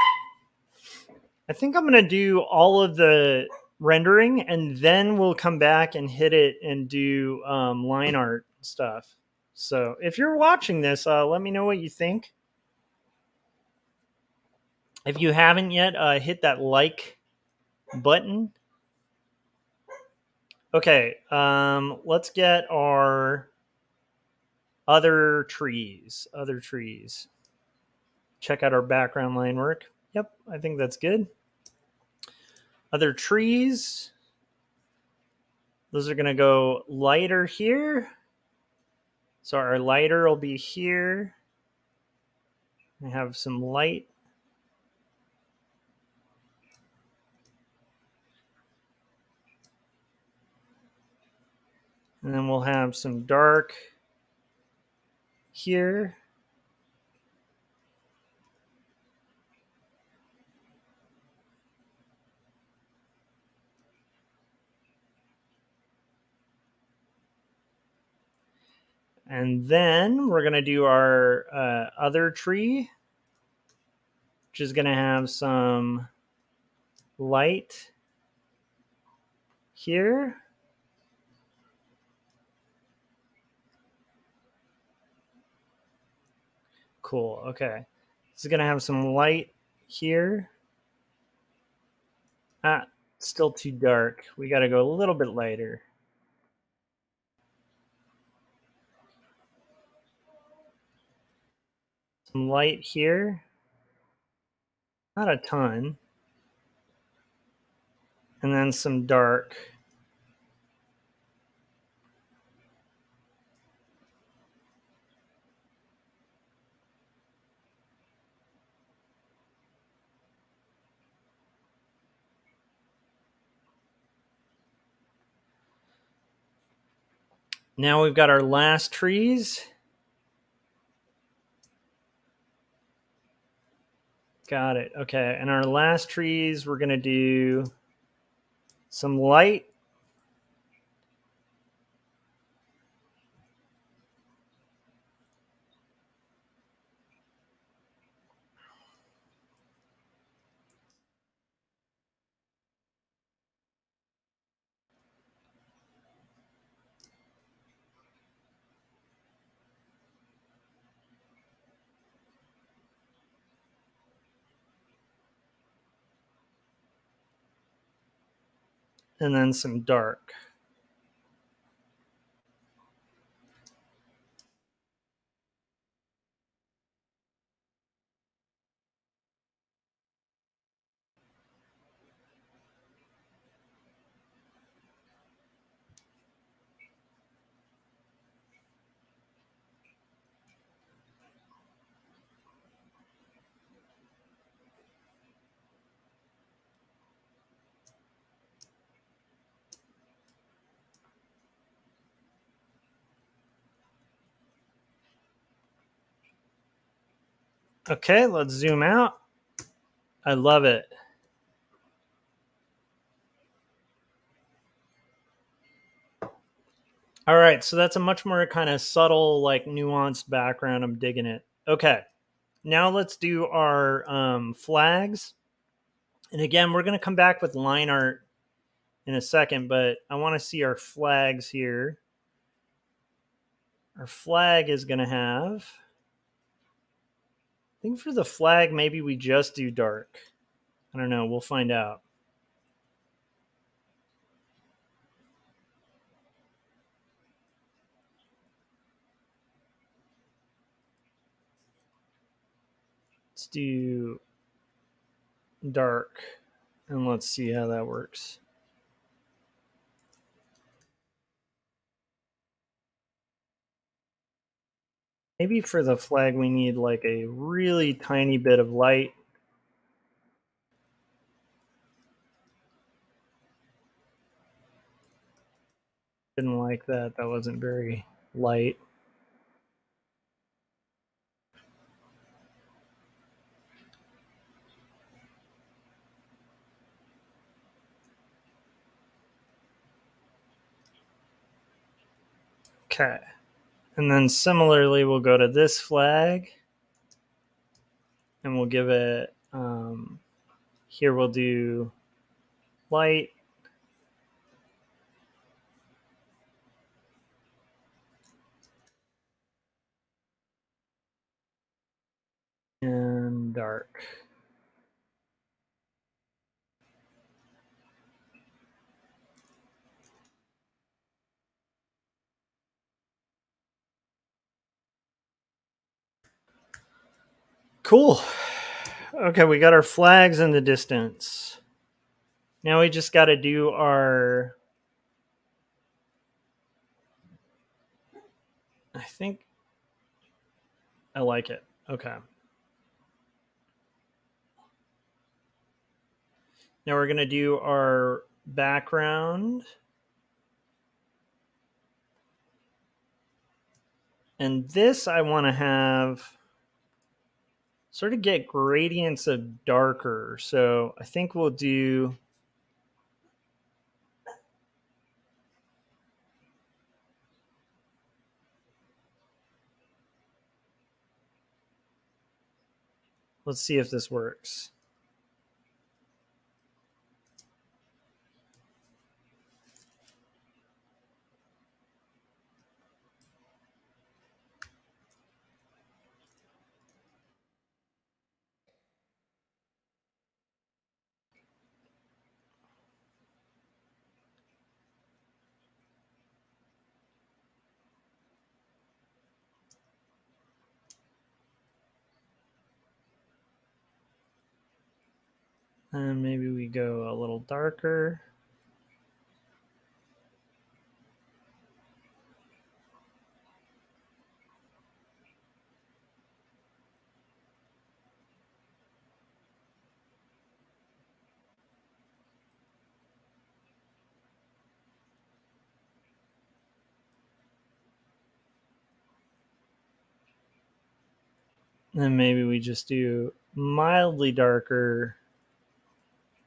I think I'm going to do all of the rendering, and then we'll come back and hit it and do line art stuff. So if you're watching this, let me know what you think. If you haven't yet, hit that like button. Okay, let's get our other trees. Check out our background line work. Yep, I think that's good. Other trees. Those are going to go lighter here. So our lighter will be here. I have some light. And then we'll have some dark here. And then we're going to do our other tree, which is going to have some light here. Cool. Okay. This is going to have some light here. Still too dark. We got to go a little bit lighter. Some light here. Not a ton. And then some dark. Now we've got our last trees. Got it. Okay. And our last trees, we're going to do some light. and then some dark. Okay, let's zoom out. I love it. All right, so that's a much more kind of subtle, like nuanced background. I'm digging it. Okay, now let's do our flags. And again, we're going to come back with line art in a second, but I want to see our flags here. Our flag is going to have, I think for the flag, maybe we just do dark. I don't know. We'll find out. Let's do dark, and let's see how that works. Maybe for the flag, we need like a really tiny bit of light. Didn't like that. That wasn't very light. Okay. And then similarly, we'll go to this flag and we'll give it, here we'll do light. And dark. Cool. Okay, we got our flags in the distance. Now we just got to do our, I think I like it. Okay. Now we're going to do our background. And this I want to have sort of get gradients of darker. So I think we'll do, let's see if this works. And maybe we go a little darker. And maybe we just do mildly darker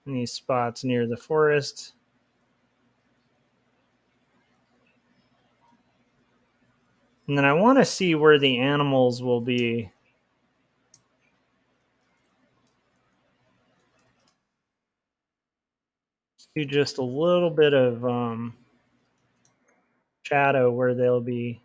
in these spots near the forest. And then I want to see where the animals will be. Do just a little bit of shadow where they'll be.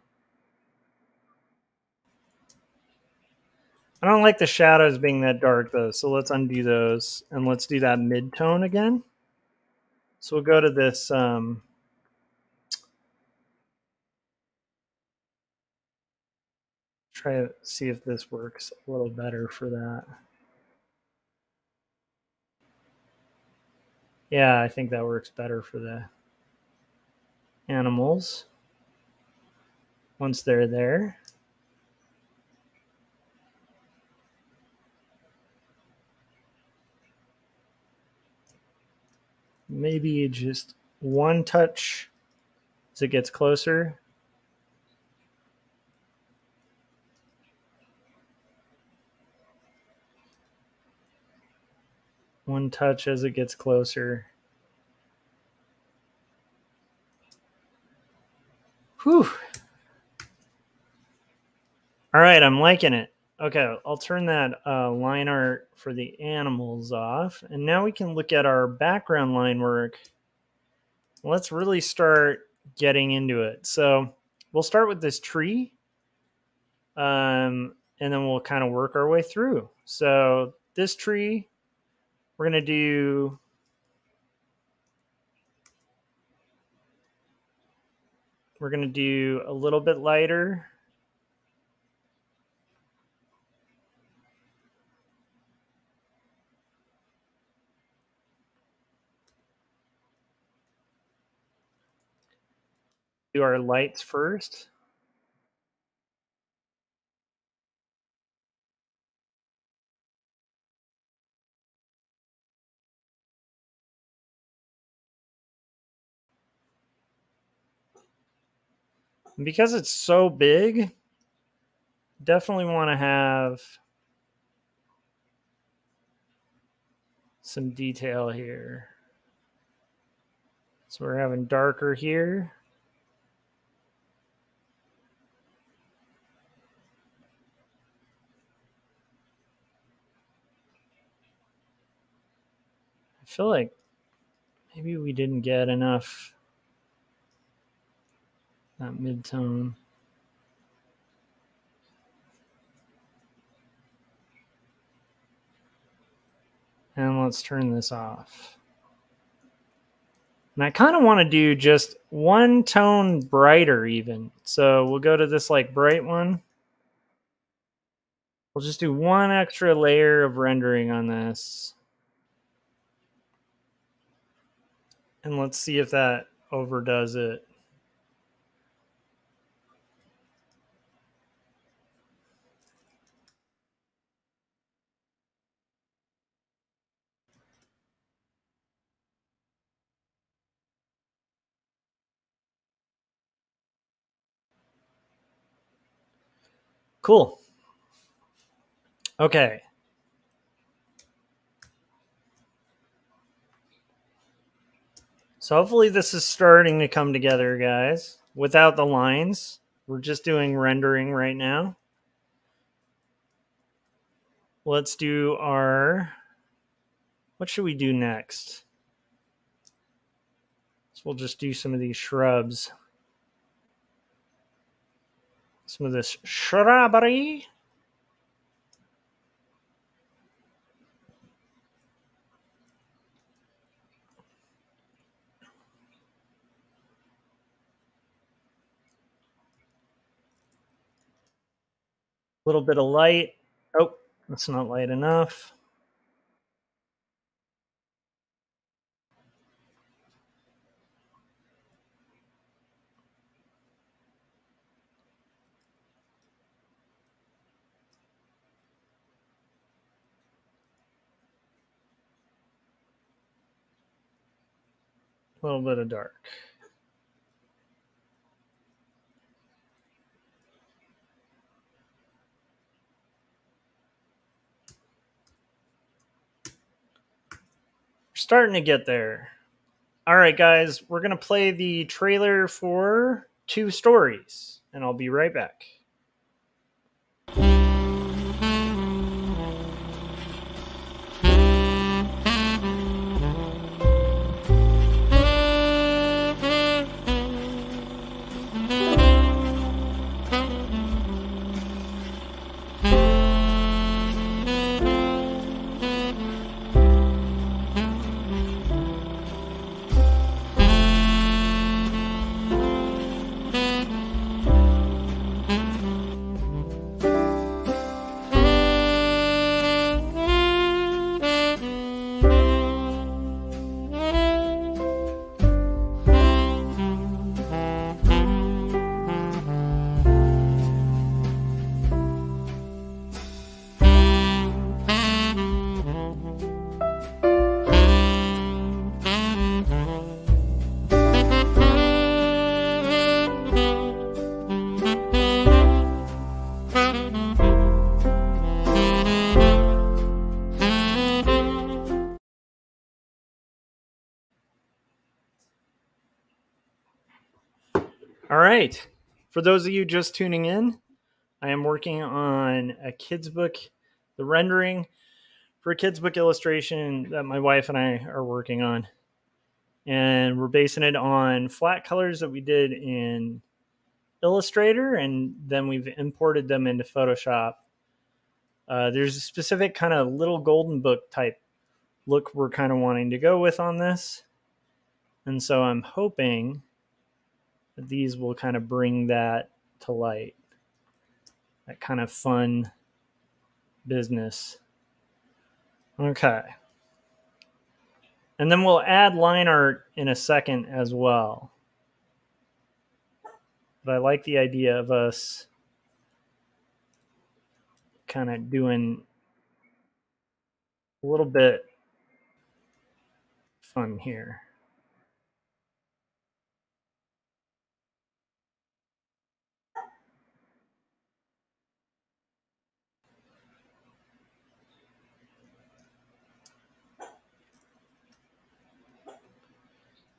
I don't like the shadows being that dark though, so let's undo those and let's do that mid-tone again. So we'll go to this try to see if this works a little better for that. Yeah, I think that works better for the animals once they're there. Maybe just one touch as it gets closer. One touch as it gets closer. Whew. All right, I'm liking it. Okay, I'll turn that line art for the animals off. And now we can look at our background line work. Let's really start getting into it. So we'll start with this tree. And then we'll kind of work our way through. So this tree, we're going to do a little bit lighter. Do our lights first. And because it's so big, definitely want to have some detail here. So we're having darker here. I feel like maybe we didn't get enough that mid-tone. And let's turn this off. And I kind of want to do just one tone brighter even. So we'll go to this like bright one. We'll just do one extra layer of rendering on this. And let's see if that overdoes it. Cool. Okay. So hopefully this is starting to come together, guys, without the lines. We're just doing rendering right now. Let's do our, what should we do next? So we'll just do some of these shrubs. Some of this shrubbery. A little bit of light. Oh, that's not light enough. A little bit of dark. We're starting to get there. All right, guys, we're going to play the trailer for 2 Stories, and I'll be right back. All right. For those of you just tuning in, I am working on a kid's book, the rendering for a kid's book illustration that my wife and I are working on. And we're basing it on flat colors that we did in Illustrator, and then we've imported them into Photoshop. There's a specific kind of little golden book type look we're kind of wanting to go with on this. And so I'm hoping that these will kind of bring that to light. That kind of fun business. Okay. And then we'll add line art in a second as well. But I like the idea of us kind of doing a little bit fun here.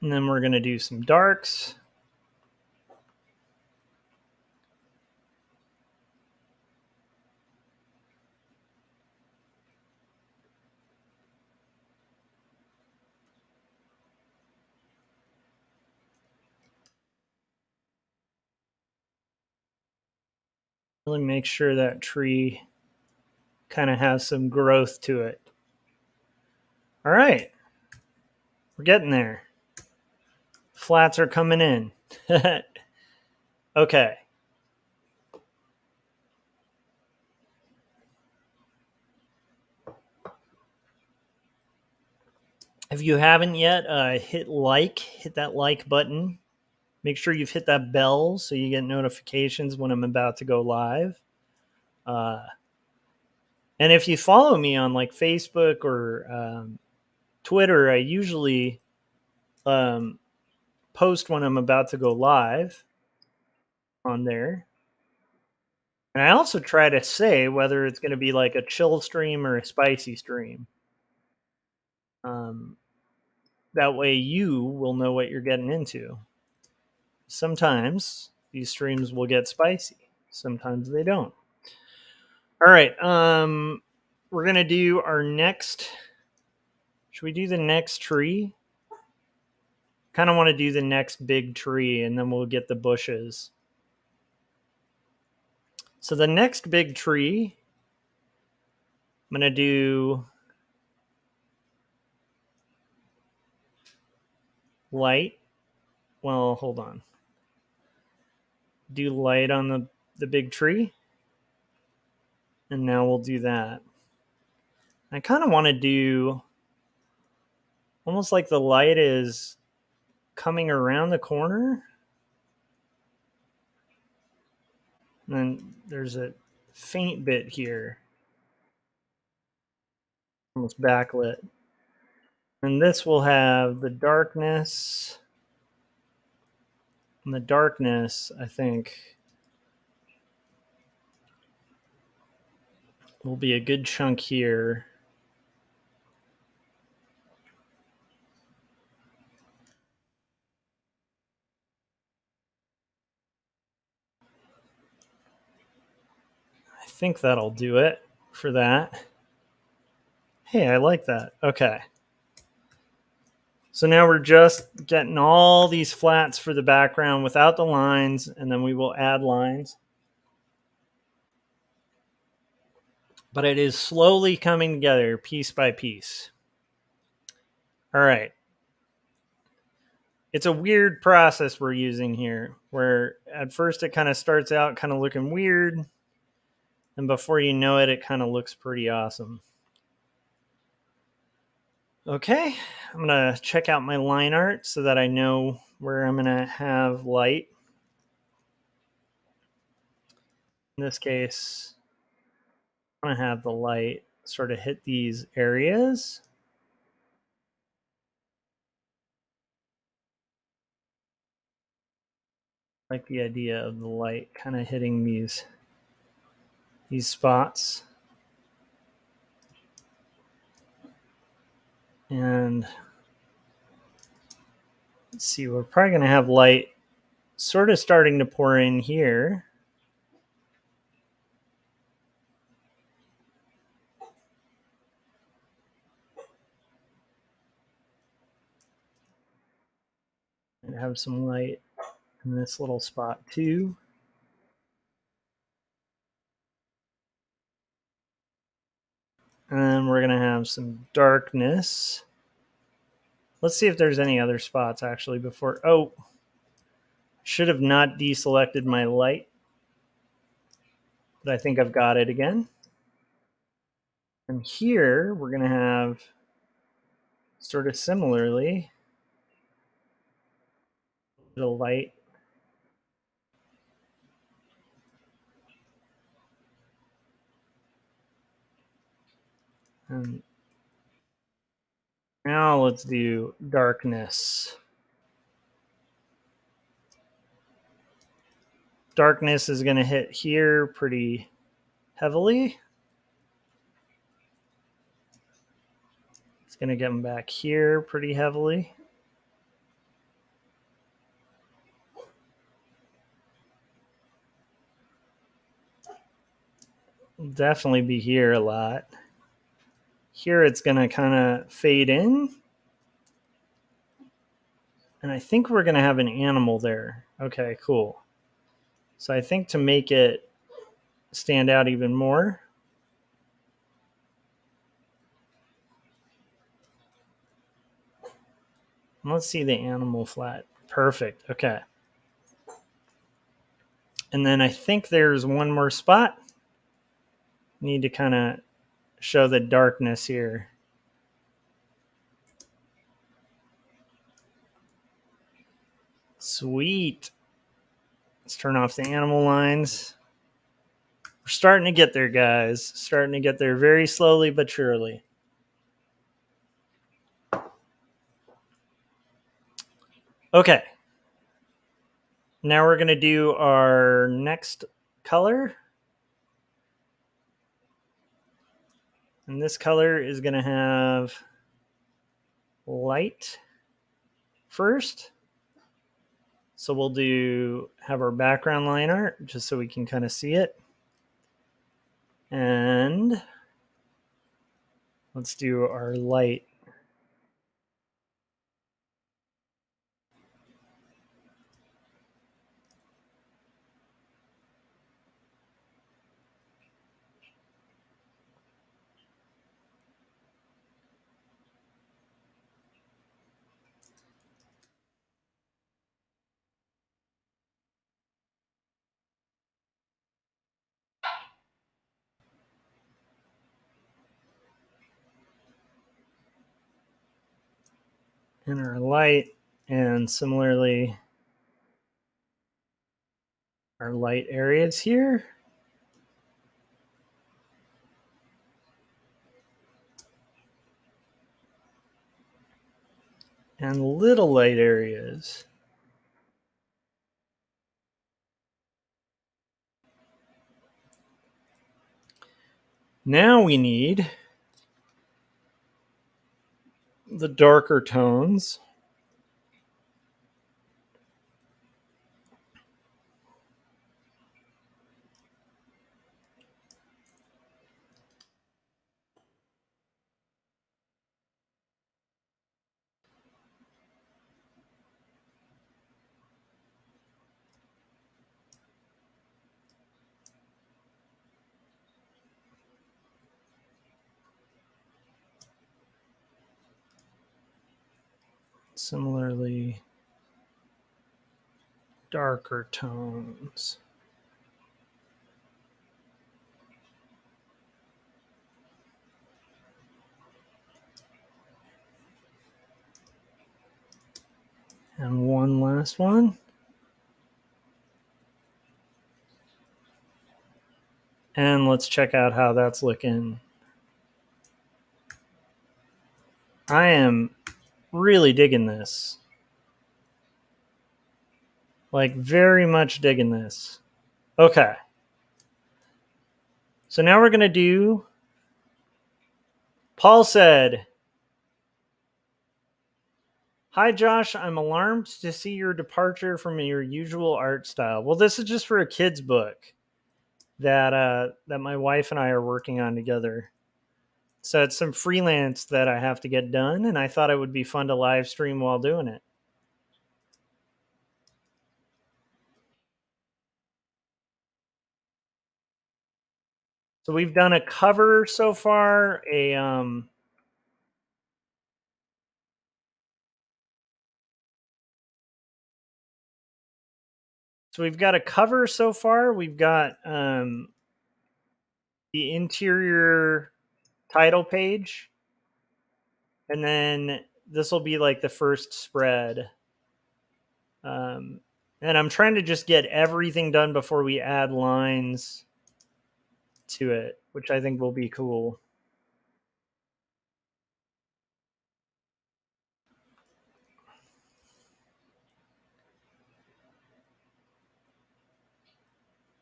And then we're going to do some darks. Really make sure that tree kind of has some growth to it. All right. We're getting there. Flats are coming in. Okay. If you haven't yet, hit that like button. Make sure you've hit that bell so you get notifications when I'm about to go live. And if you follow me on like Facebook or Twitter, I usually post when I'm about to go live on there. And I also try to say whether it's going to be like a chill stream or a spicy stream. That way you will know what you're getting into. Sometimes these streams will get spicy. Sometimes they don't. All right. We're going to do our next. Should we do the next tree? Kind of want to do the next big tree, and then we'll get the bushes. So the next big tree, I'm going to do light. Well, hold on. Do light on the big tree. And now we'll do that. I kind of want to do almost like the light is coming around the corner. And then there's a faint bit here. Almost backlit. And this will have the darkness. And the darkness, I think, will be a good chunk here. I think that'll do it for that. Hey, I like that. Okay. So now we're just getting all these flats for the background without the lines, and then we will add lines. But it is slowly coming together piece by piece. All right. It's a weird process we're using here, where at first it kind of starts out kind of looking weird, and before you know it, it kind of looks pretty awesome. Okay, I'm going to check out my line art so that I know where I'm going to have light. In this case, I'm going to have the light sort of hit these areas. I like the idea of the light kind of hitting these spots. And let's see, we're probably going to have light sort of starting to pour in here. And have some light in this little spot too. And we're going to have some darkness. Let's see if there's any other spots actually before. Oh, should have not deselected my light, but I think I've got it again. And here we're going to have sort of similarly the light. And now let's do darkness. Darkness is going to hit here pretty heavily. It's going to get them back here pretty heavily. It'll definitely be here a lot. Here it's going to kind of fade in. And I think we're going to have an animal there. Okay, cool. So I think to make it stand out even more, let's see the animal flat. Perfect. Okay. And then I think there's one more spot. Need to kind of show the darkness here. Sweet. Let's turn off the animal lines. We're starting to get there, guys. Starting to get there very slowly but surely. Okay. Now we're going to do our next color. And this color is going to have light first. So we'll have our background line art just so we can kind of see it. And let's do our light. And our light, and similarly our light areas here. And little light areas. Now we need the darker tones. Similarly, darker tones. And one last one. And let's check out how that's looking. I am really digging this. Like, very much digging this. Okay. So now we're going to do, Paul said, Hi, Josh. I'm alarmed to see your departure from your usual art style. Well, this is just for a kid's book that my wife and I are working on together. So it's some freelance that I have to get done, and I thought it would be fun to live stream while doing it. So we've done a cover so far, so we've got a cover so far. We've got the interior title page, and then this will be like the first spread. And I'm trying to just get everything done before we add lines to it, which I think will be cool.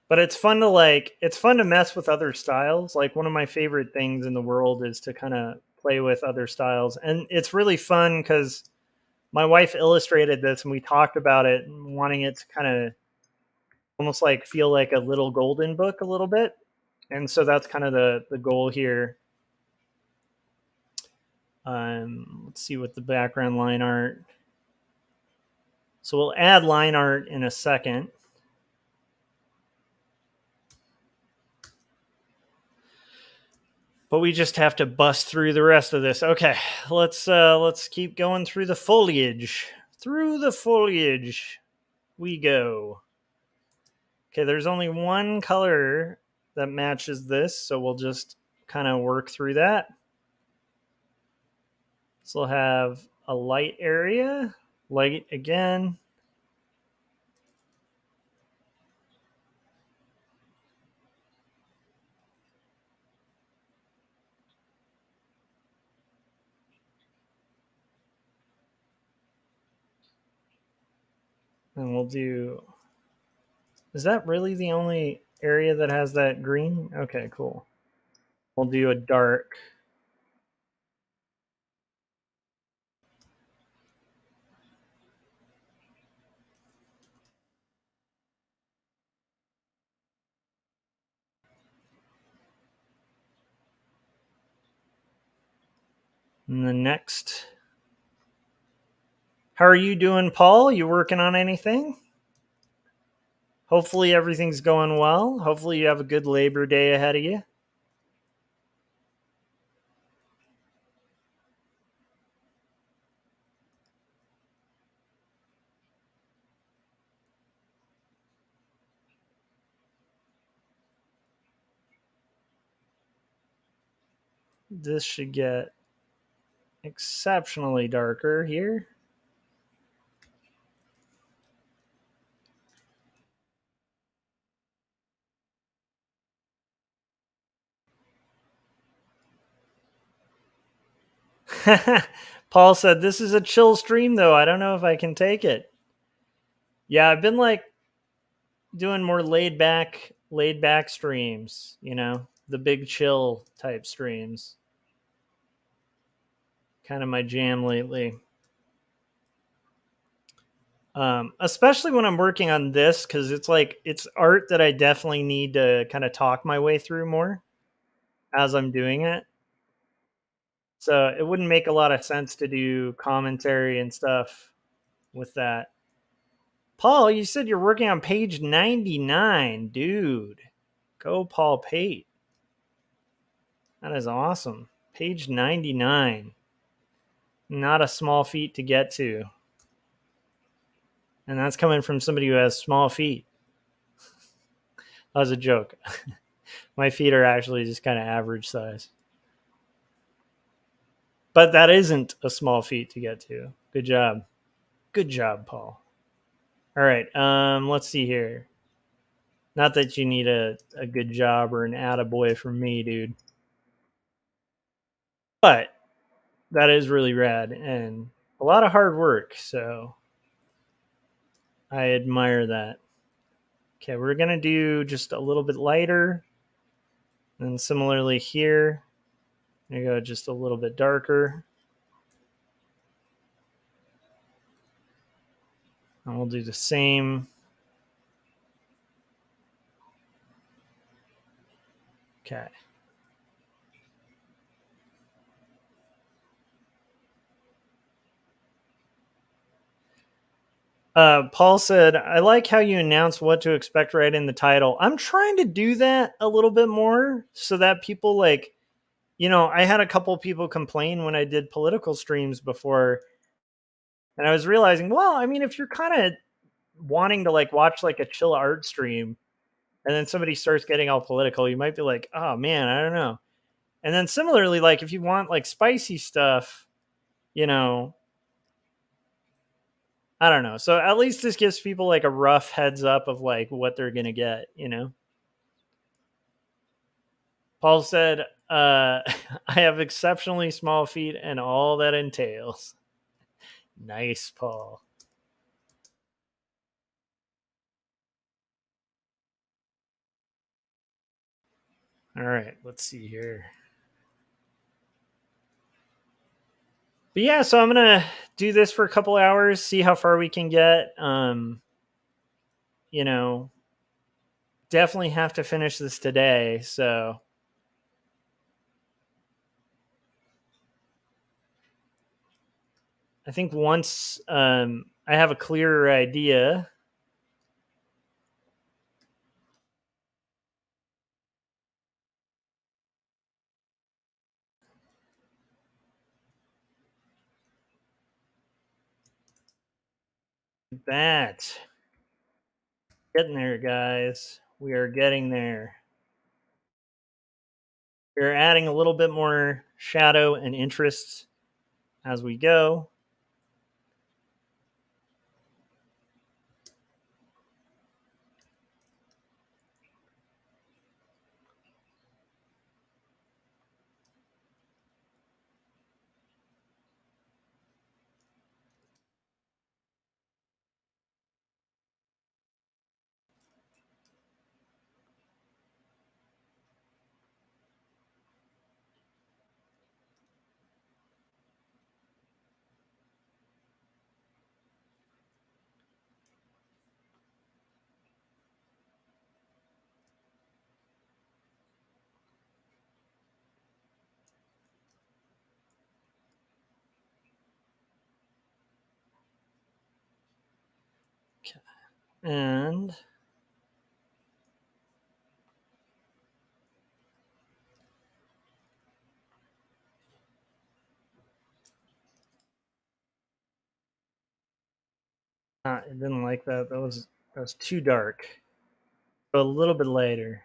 But it's fun to mess with other styles. Like one of my favorite things in the world is to kind of play with other styles. And it's really fun because my wife illustrated this and we talked about it and wanting it to kind of almost like feel like a little golden book a little bit. And so that's kind of the goal here. Let's see what the background line art. So we'll add line art in a second. But we just have to bust through the rest of this. Okay, let's keep going through the foliage. Through the foliage we go. Okay, there's only one color that matches this, so we'll just kind of work through that. So we'll have a light area, light again. And we'll do, is that really the only area that has that green? Okay, cool. We'll do a dark. And the next. How are you doing, Paul? You working on anything? Hopefully everything's going well. Hopefully you have a good Labor Day ahead of you. This should get exceptionally darker here. Paul said, this is a chill stream, though. I don't know if I can take it. Yeah, I've been like doing more laid back streams, you know, the big chill type streams. Kind of my jam lately. Especially when I'm working on this, because it's art that I definitely need to kind of talk my way through more as I'm doing it. So it wouldn't make a lot of sense to do commentary and stuff with that. Paul, you said you're working on page 99, dude. Go, Paul Pate. That is awesome. Page 99. Not a small feat to get to. And that's coming from somebody who has small feet. That was a joke. My feet are actually just kind of average size. But that isn't a small feat to get to. Good job. Good job, Paul. All right. Let's see here. Not that you need a good job or an attaboy from me, dude. But that is really rad and a lot of hard work. So I admire that. Okay, we're going to do just a little bit lighter. And similarly here, you go just a little bit darker. And we'll do the same. Okay. Paul said, I like how you announce what to expect right in the title. I'm trying to do that a little bit more so that people like, I had a couple people complain when I did political streams before. And I was realizing, well, I mean, if you're kind of wanting to like watch like a chill art stream and then somebody starts getting all political, you might be like, oh man, I don't know. And then similarly, like if you want like spicy stuff, you know, I don't know. So at least this gives people like a rough heads up of like what they're going to get. Paul said, I have exceptionally small feet and all that entails. Nice, Paul. All right, let's see here. But yeah, so I'm going to do this for a couple hours, see how far we can get. You know, definitely have to finish this today. So I think once I have a clearer idea, that getting there, guys. We are getting there. We're adding a little bit more shadow and interest as we go. Okay. And I didn't like that. That was too dark. But a little bit later.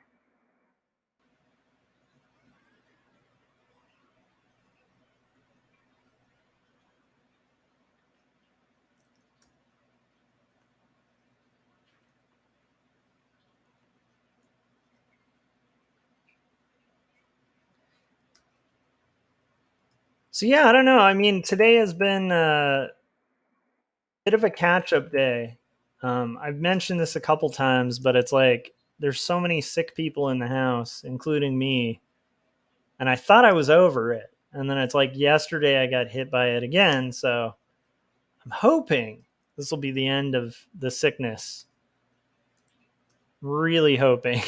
So yeah, I don't know. I mean, today has been a bit of a catch-up day. I've mentioned this a couple times, but it's like there's so many sick people in the house, including me, and I thought I was over it. And then it's like yesterday I got hit by it again, so I'm hoping this will be the end of the sickness. Really hoping.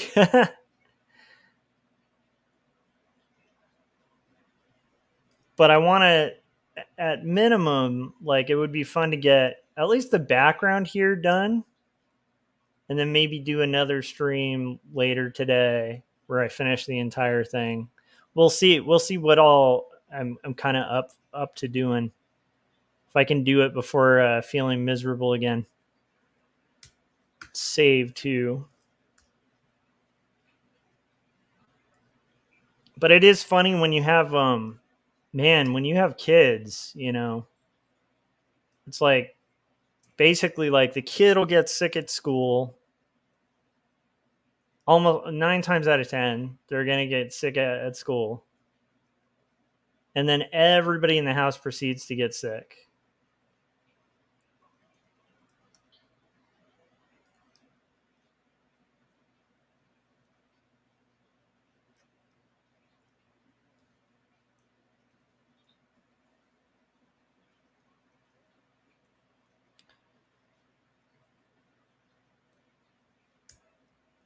But I want to, at minimum, like it would be fun to get at least the background here done, and then maybe do another stream later today where I finish the entire thing. We'll see. We'll see what all I'm kind of up to doing. If I can do it before feeling miserable again. Save too. But it is funny when you have when you have kids, it's like basically like the kid will get sick at school. Almost 9 times out of 10, they're going to get sick at school. And then everybody in the house proceeds to get sick.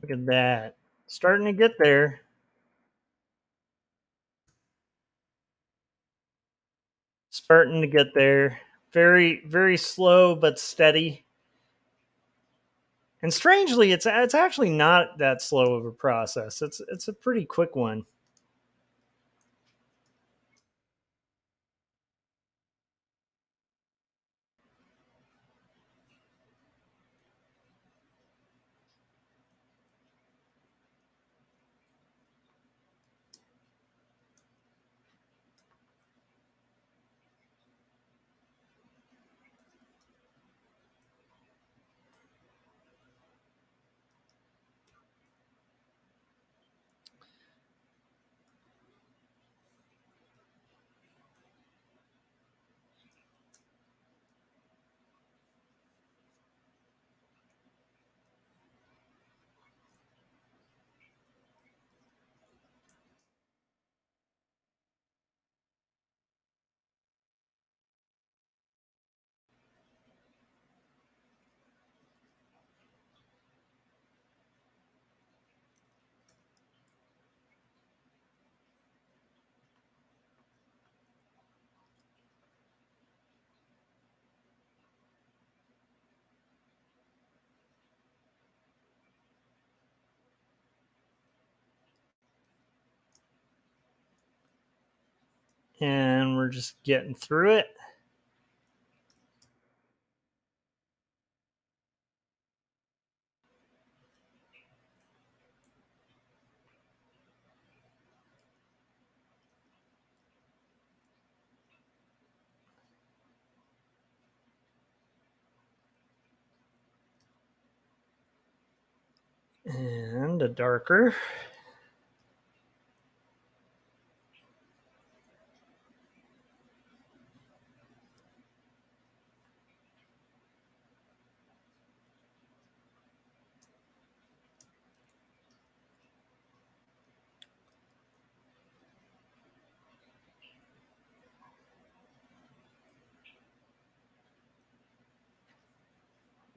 Look at that. Starting to get there. Starting to get there. Very, very slow but steady. And strangely, it's actually not that slow of a process. It's a pretty quick one. And we're just getting through it. And a darker.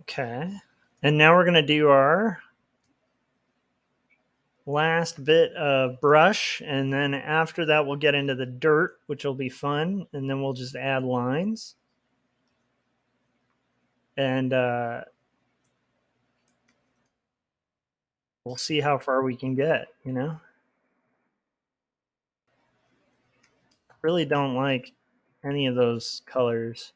Okay. And now we're going to do our last bit of brush. And then after that, we'll get into the dirt, which will be fun. And then we'll just add lines. And we'll see how far we can get, you know? Really don't like any of those colors.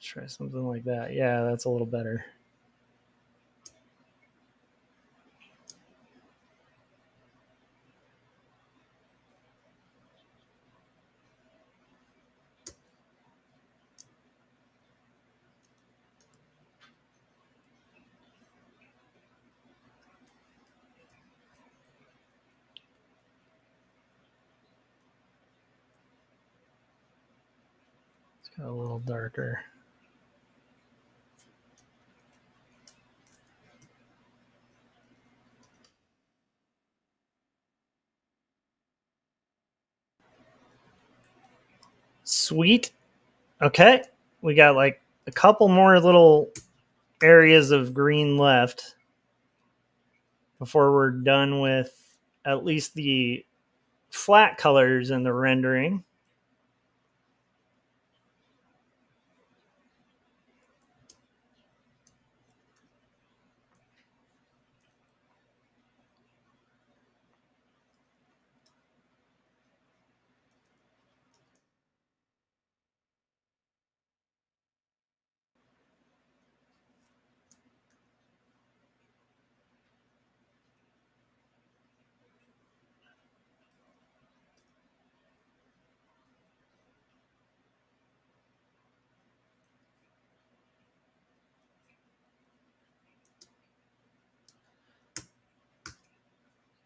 Let's try something like that. Yeah, that's a little better. It's got a little darker. Sweet. Okay. We got like a couple more little areas of green left before we're done with at least the flat colors in the rendering.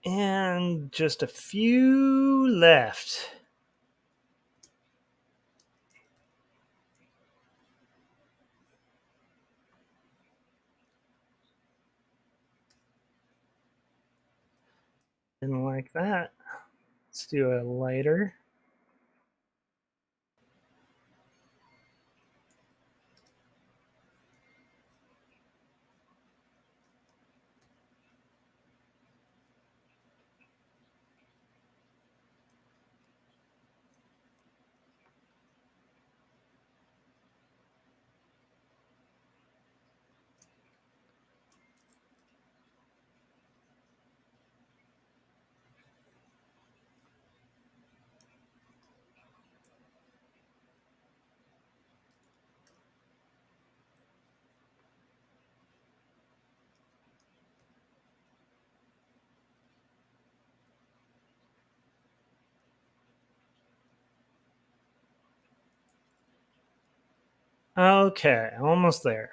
And just a few left. Didn't like that. Let's do a lighter. Okay, almost there.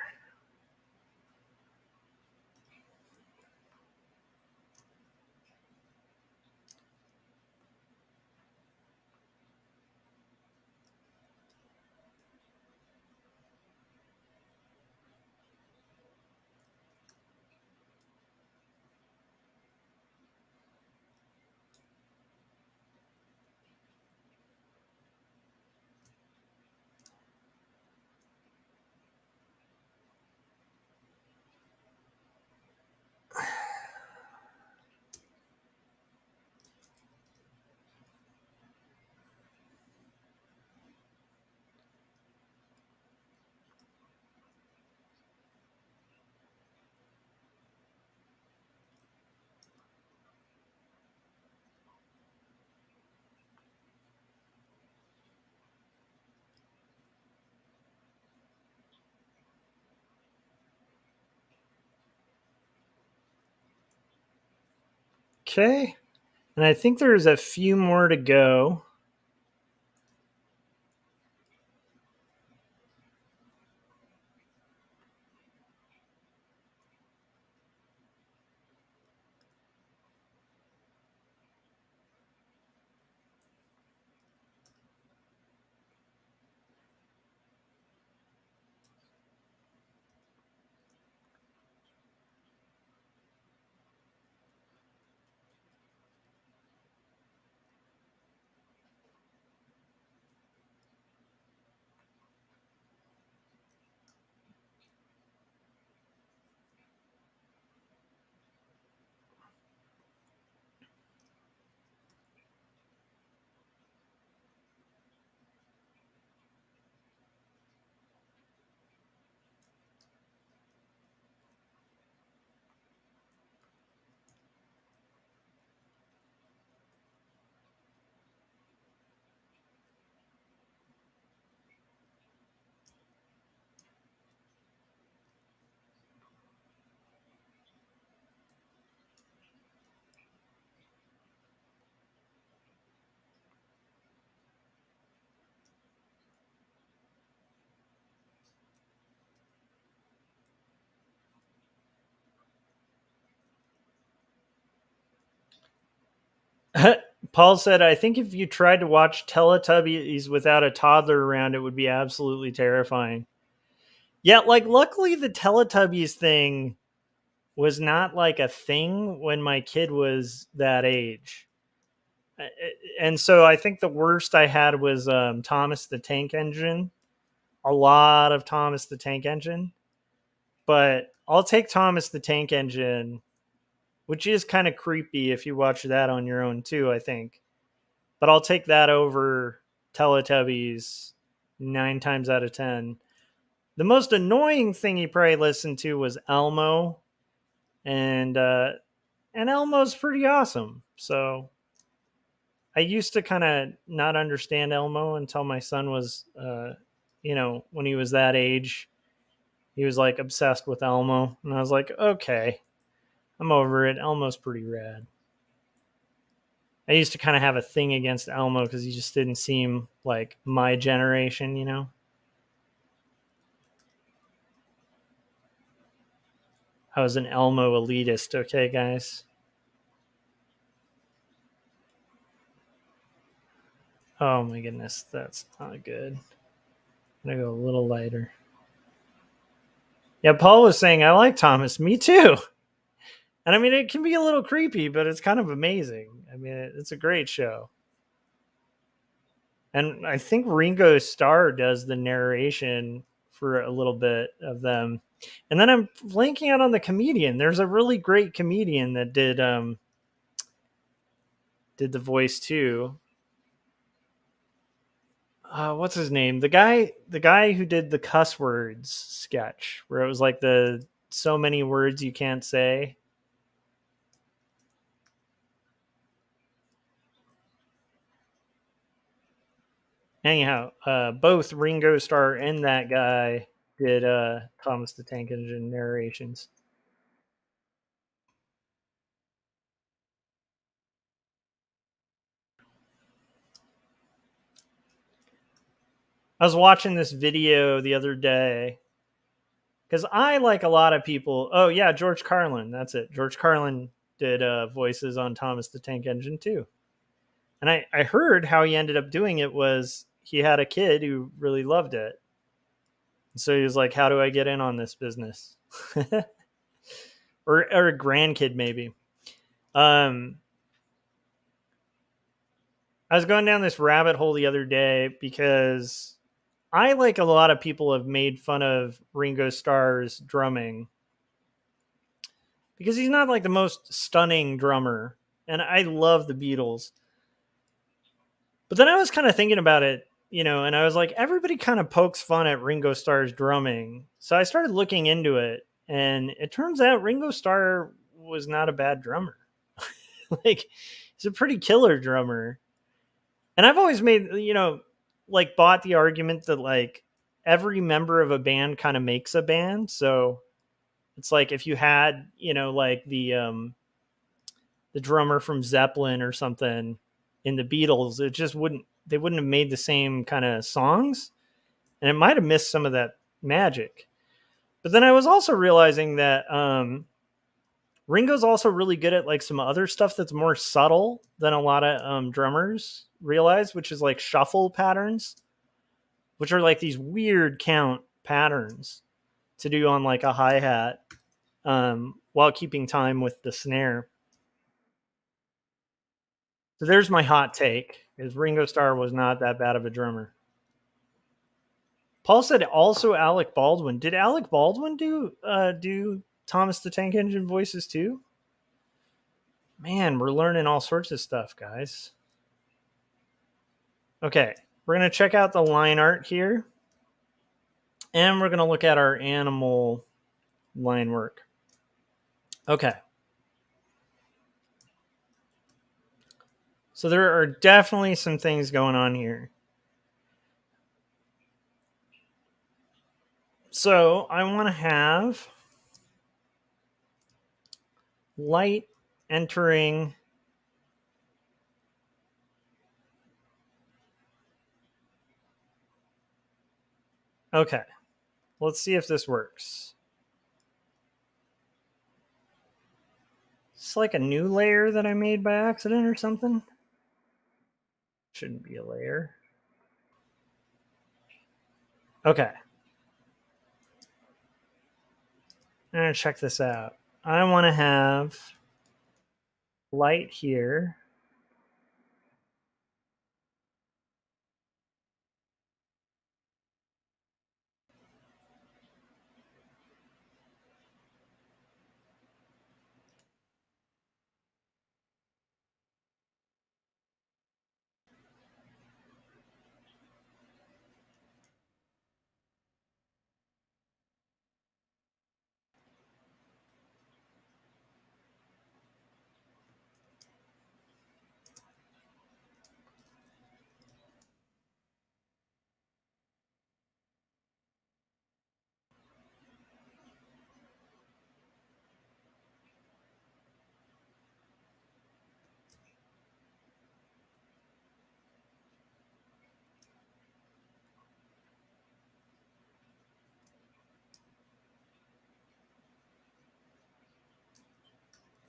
Okay. And I think there's a few more to go. Paul said, I think if you tried to watch Teletubbies without a toddler around, it would be absolutely terrifying. Yeah, like, luckily the Teletubbies thing was not like a thing when my kid was that age. And so I think the worst I had was Thomas the Tank Engine. A lot of Thomas the Tank Engine. But I'll take Thomas the Tank Engine, which is kind of creepy if you watch that on your own too, I think. But I'll take that over Teletubbies 9 times out of 10. The most annoying thing he probably listened to was Elmo, and Elmo's pretty awesome. So I used to kind of not understand Elmo until my son was, when he was that age, he was like obsessed with Elmo, and I was like, okay, I'm over it. Elmo's pretty rad. I used to kind of have a thing against Elmo because he just didn't seem like my generation. I was an Elmo elitist, okay, guys? Oh my goodness, that's not good. I'm gonna go a little lighter. Yeah, Paul was saying I like Thomas. Me too. And I mean, it can be a little creepy, but it's kind of amazing. I mean, it's a great show. And I think Ringo Starr does the narration for a little bit of them. And then I'm blanking out on the comedian. There's a really great comedian that did the voice too. What's his name? The guy who did the cuss words sketch, where it was like the so many words you can't say. Anyhow, both Ringo Starr and that guy did Thomas the Tank Engine narrations. I was watching this video the other day because I, like a lot of people. Oh yeah, George Carlin. That's it. George Carlin did voices on Thomas the Tank Engine too. And I heard how he ended up doing it was he had a kid who really loved it. So he was like, how do I get in on this business? or a grandkid maybe. I was going down this rabbit hole the other day because I, like a lot of people, have made fun of Ringo Starr's drumming because he's not like the most stunning drummer. And I love the Beatles. But then I was kind of thinking about it, and I was like, everybody kind of pokes fun at Ringo Starr's drumming. So I started looking into it, and it turns out Ringo Starr was not a bad drummer. Like, he's a pretty killer drummer. And I've always made, like, bought the argument that, like, every member of a band kind of makes a band. So it's like if you had, like the drummer from Zeppelin or something in the Beatles, they wouldn't have made the same kind of songs, and it might have missed some of that magic. But then I was also realizing that Ringo's also really good at like some other stuff that's more subtle than a lot of drummers realize, which is like shuffle patterns, which are like these weird count patterns to do on like a hi-hat while keeping time with the snare. So there's my hot take, is Ringo Starr was not that bad of a drummer. Paul said also Alec Baldwin. Did Alec Baldwin do Thomas the Tank Engine voices too? Man, we're learning all sorts of stuff, guys. Okay, we're going to check out the line art here. And we're going to look at our animal line work. Okay. So there are definitely some things going on here. So I want to have light entering Okay, let's see if this works. It's like a new layer that I made by accident or something. Shouldn't be a layer. Okay. I'm going to check this out. I want to have light here.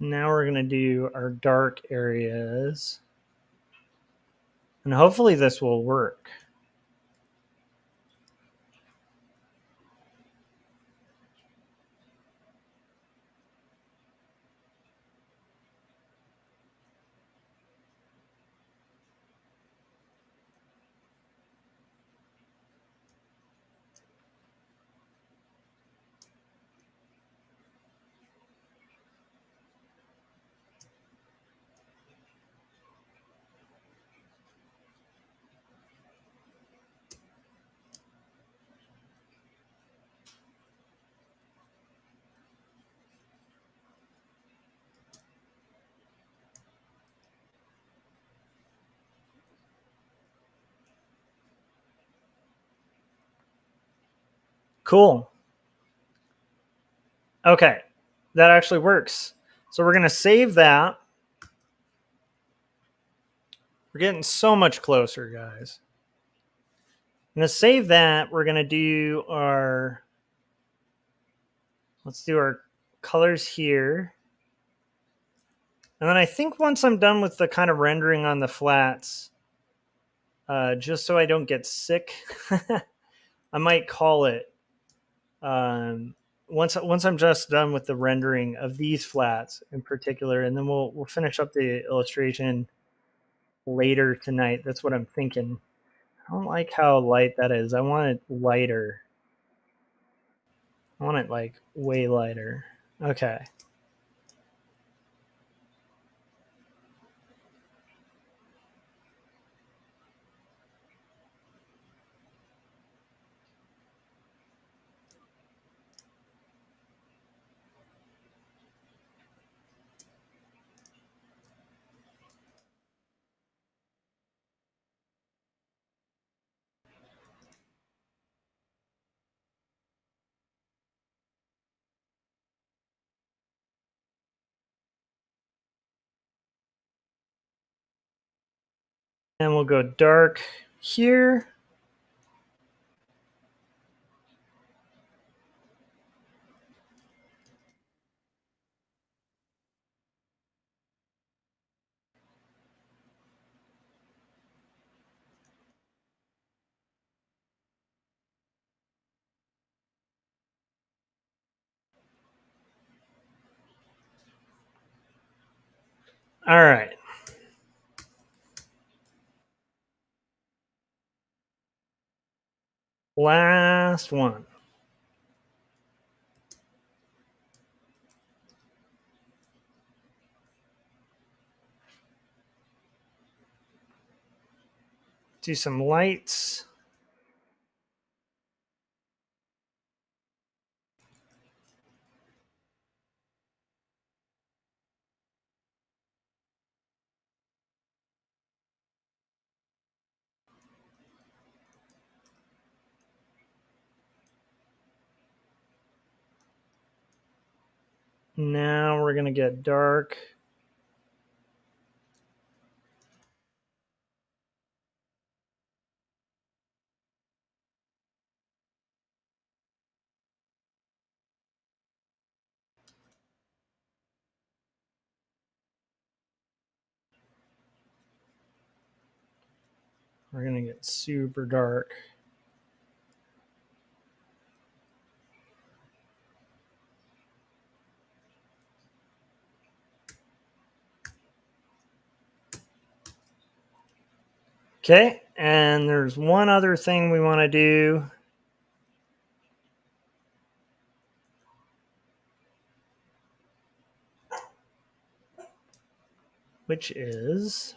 Now we're going to do our dark areas. And hopefully this will work. Cool. Okay, that actually works. So we're going to save that. We're getting so much closer, guys. going to save that. We're going to do our, let's do our colors here. And then I think once I'm done with the kind of rendering on the flats, just so I don't get sick, I might call it. Once I'm just done with the rendering of these flats in particular, and then we'll finish up the illustration later tonight. That's what I'm thinking. I don't like how light that is. I want it lighter. I want it like way lighter. Okay. And we'll go dark here. All right. Last one. Do some lights. Now we're going to get dark. We're going to get super dark. Okay, and there's one other thing we want to do. Which is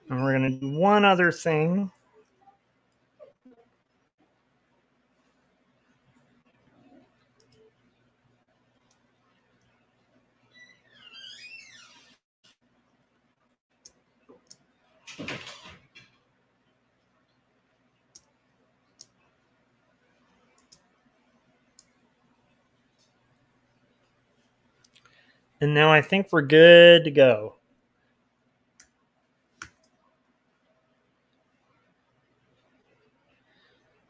and we're going to do one other thing. And now I think we're good to go.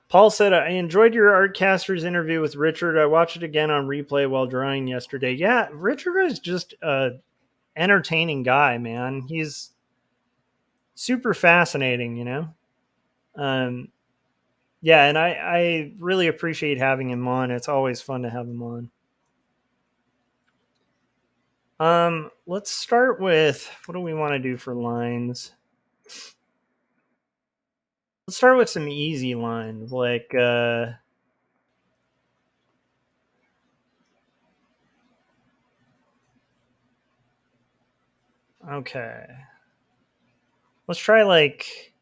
Paul said, I enjoyed your Artcasters interview with Richard. I watched it again on replay while drawing yesterday. Yeah, Richard is just an entertaining guy, man. He's super fascinating, you know? Yeah, and I really appreciate having him on. It's always fun to have him on. Let's start with, what do we want to do for lines? Let's start with some easy lines, like okay. Let's try like,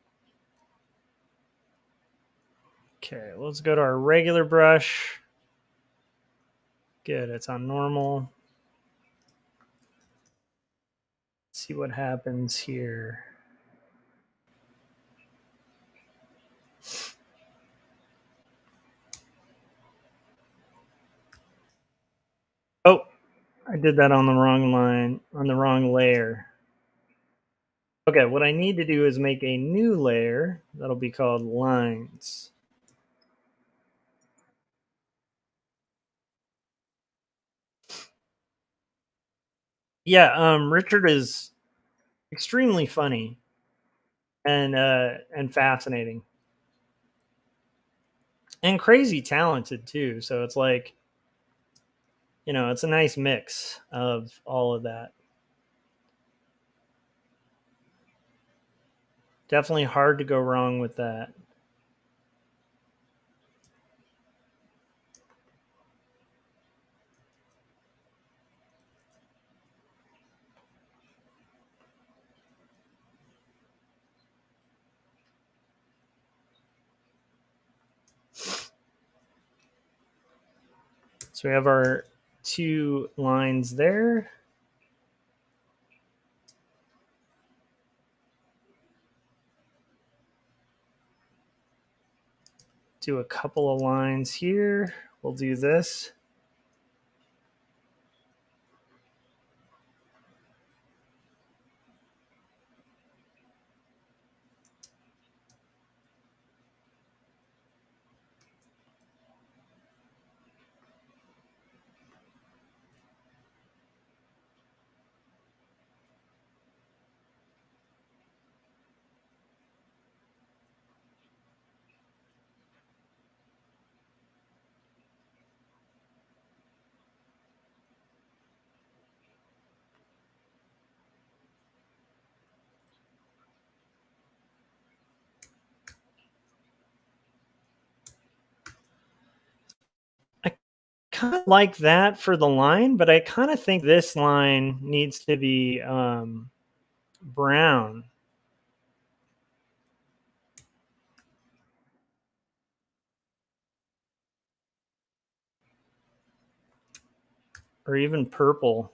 okay, let's go to our regular brush. Good, it's on normal. see what happens here. Oh, I did that on the wrong line, on the wrong layer. Okay, what I need to do is make a new layer that'll be called lines. Yeah, Richard is extremely funny and fascinating and crazy talented too. So it's like, it's a nice mix of all of that. Definitely hard to go wrong with that. So we have our 2 lines there. Do a couple of lines here. We'll do this. Kind of like that for the line, but I kind of think this line needs to be brown. Or even purple.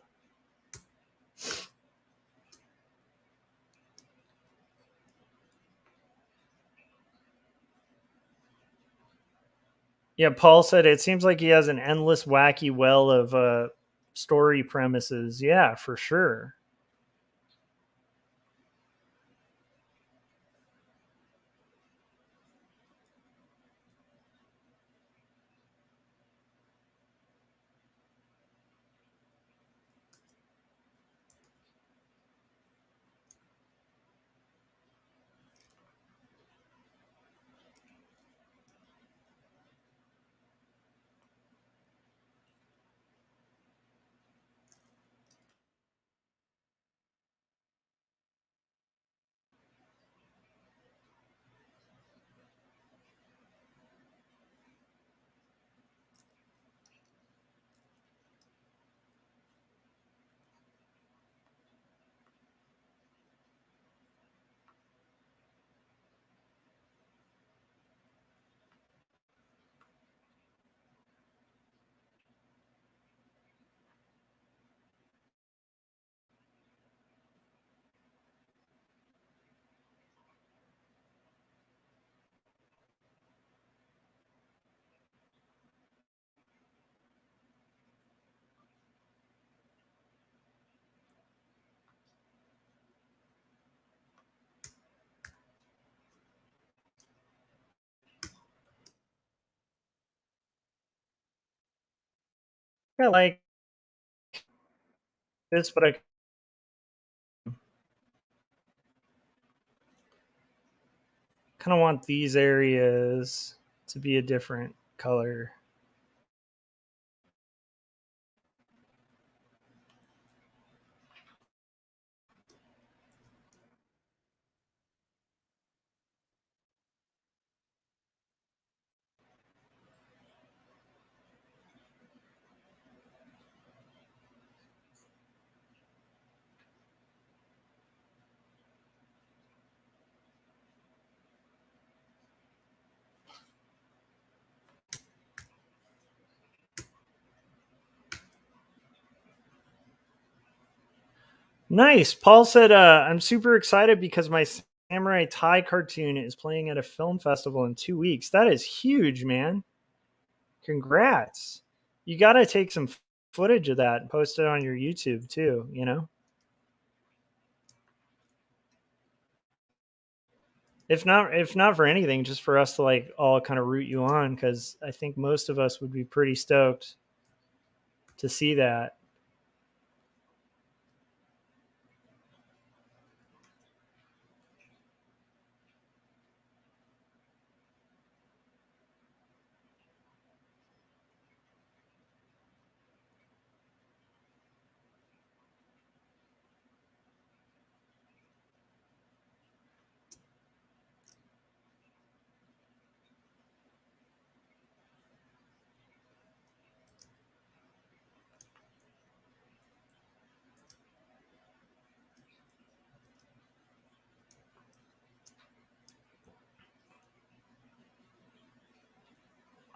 Yeah, Paul said it seems like he has an endless wacky well of story premises. Yeah, for sure. I like this, but I kind of want these areas to be a different color. Nice. Paul said, I'm super excited because my Samurai Tie cartoon is playing at a film festival in 2 weeks. That is huge, man. Congrats. You got to take some footage of that and post it on your YouTube too, you know? If not for anything, just for us to like all kind of root you on, because I think most of us would be pretty stoked to see that.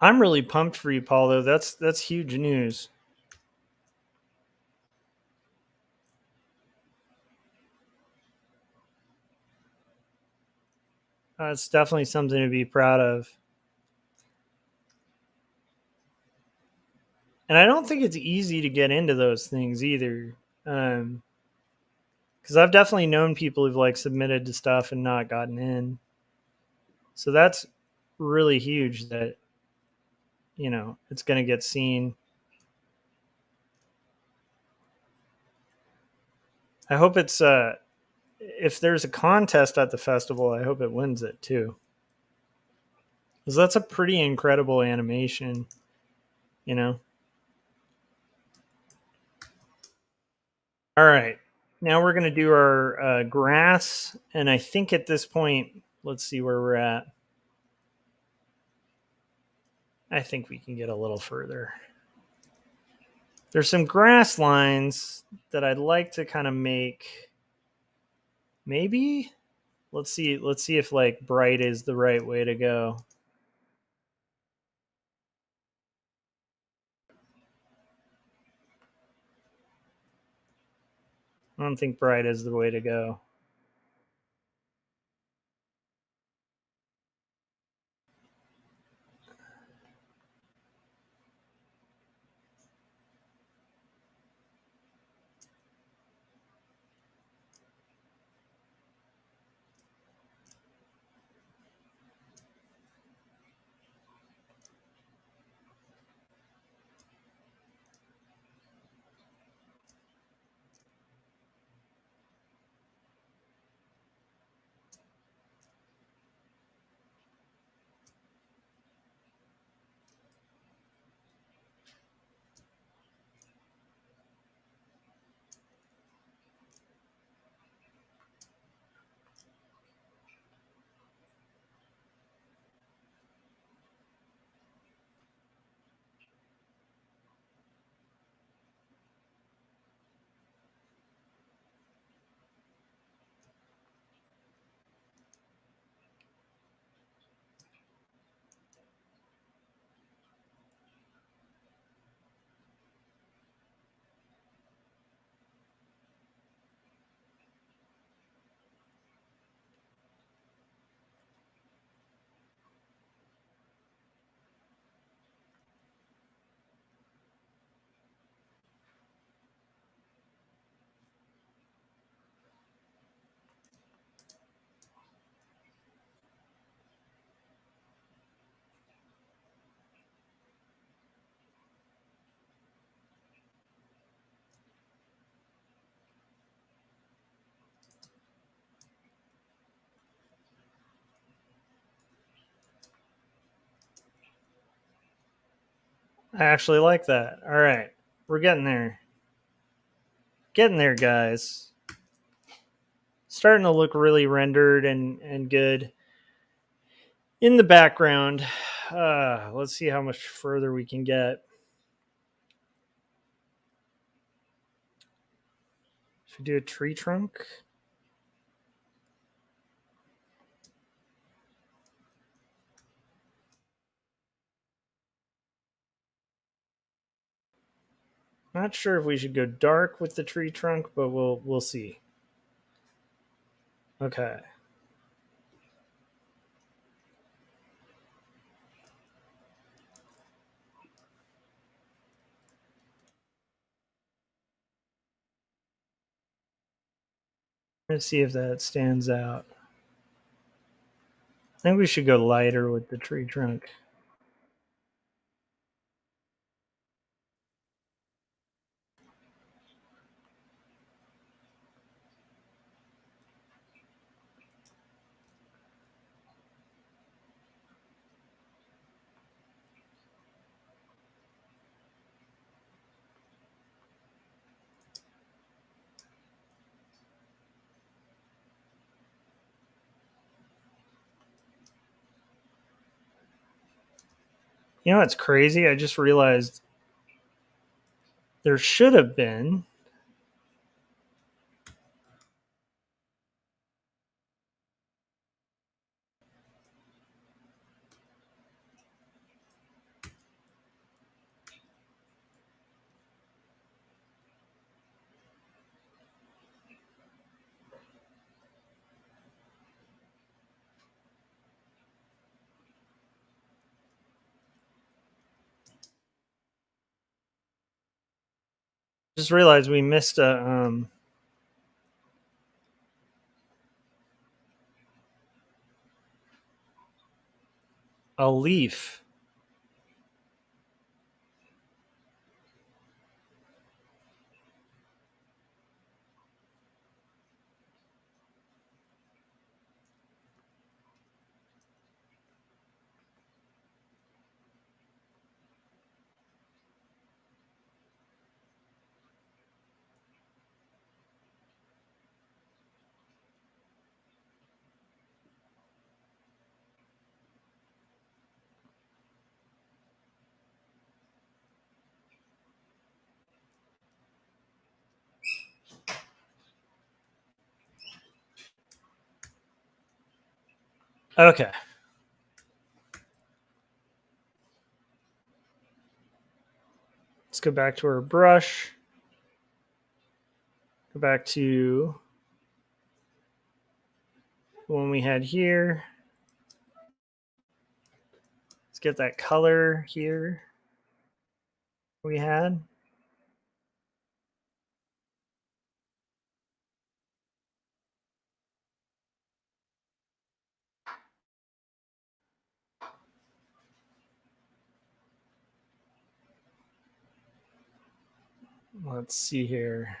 I'm really pumped for you, Paul, though. That's huge news. It's definitely something to be proud of. And I don't think it's easy to get into those things either. Because I've definitely known people who've like submitted to stuff and not gotten in. So that's really huge that, you know, it's going to get seen. I hope it's, if there's a contest at the festival, I hope it wins it too. Because that's a pretty incredible animation, you know? All right. Now we're going to do our grass. And I think at this point, let's see where we're at. I think we can get a little further. There's some grass lines that I'd like to kind of make. Maybe let's see if like bright is the right way to go. I don't think bright is the way to go. I actually like that. All right. We're getting there. Getting there, guys. Starting to look really rendered and good. In the background, let's see how much further we can get. Should we do a tree trunk? Not sure if we should go dark with the tree trunk, but we'll see. Okay. Let's see if that stands out. I think we should go lighter with the tree trunk. You know what's crazy? I just realized there should have been just realized we missed a leaf. Okay. Let's go back to our brush. Go back to the one we had here. Let's get that color here we had. Let's see here.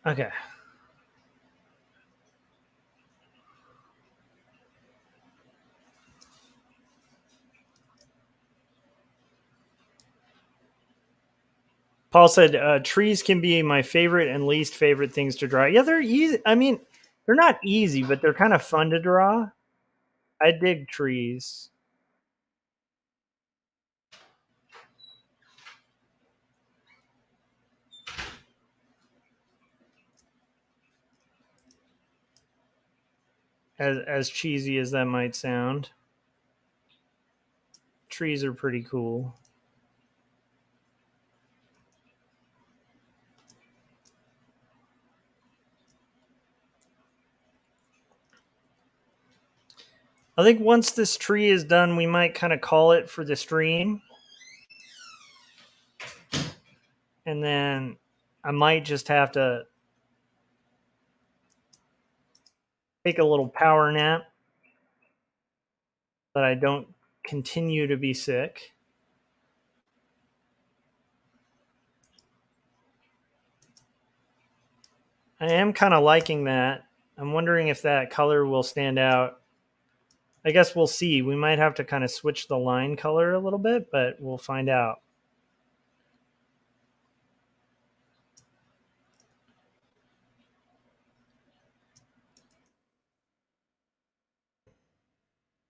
Okay. Paul said, trees can be my favorite and least favorite things to draw. Yeah, they're easy. I mean, they're not easy, but they're kind of fun to draw. I dig trees. As cheesy as that might sound, trees are pretty cool. I think once this tree is done, we might kind of call it for the stream. And then I might just have to take a little power nap that I don't continue to be sick. I am kind of liking that. I'm wondering if that color will stand out. I guess we'll see. We might have to kind of switch the line color a little bit, but we'll find out.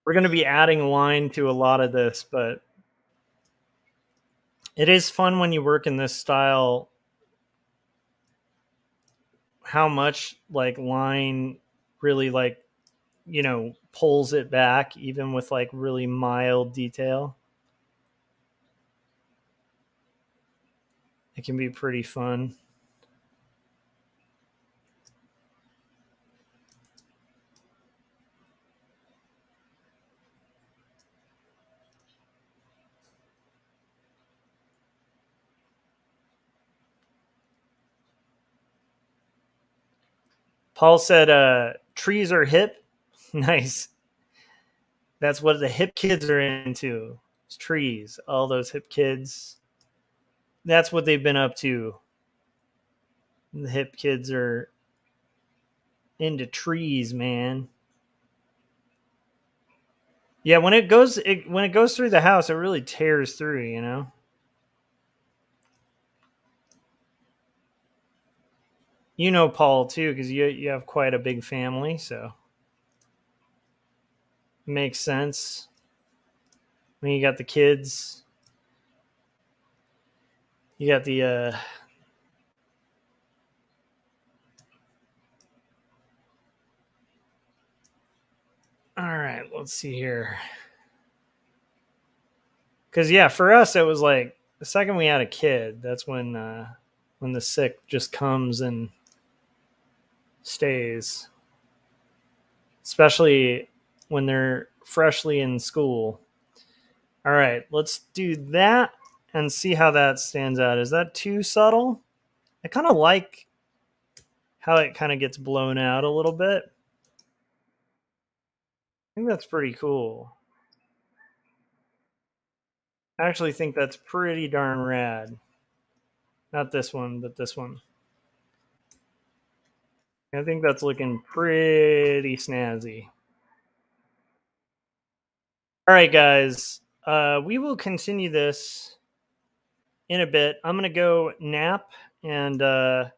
We're going to be adding line to a lot of this, but It is fun when you work in this style, how much like line really like, pulls it back even with like really mild detail. It can be pretty fun. Paul said, trees are hip. Nice. That's what the hip kids are into. It's trees. All those hip kids. That's what they've been up to. The hip kids are into trees, man. Yeah, when it goes through the house, it really tears through, you know. You know Paul too, because you have quite a big family, so it makes sense. When you got the kids, you got the all right, let's see here. Because yeah, for us it was like the second we had a kid, that's when the sick just comes and stays, especially when they're freshly in school. All right, let's do that and see how that stands out. Is that too subtle? I kind of like how it kind of gets blown out a little bit. I think that's pretty cool. I actually think that's pretty darn rad. Not this one, but this one. I think that's looking pretty snazzy. All right, guys. We will continue this in a bit. I'm going to go nap, and I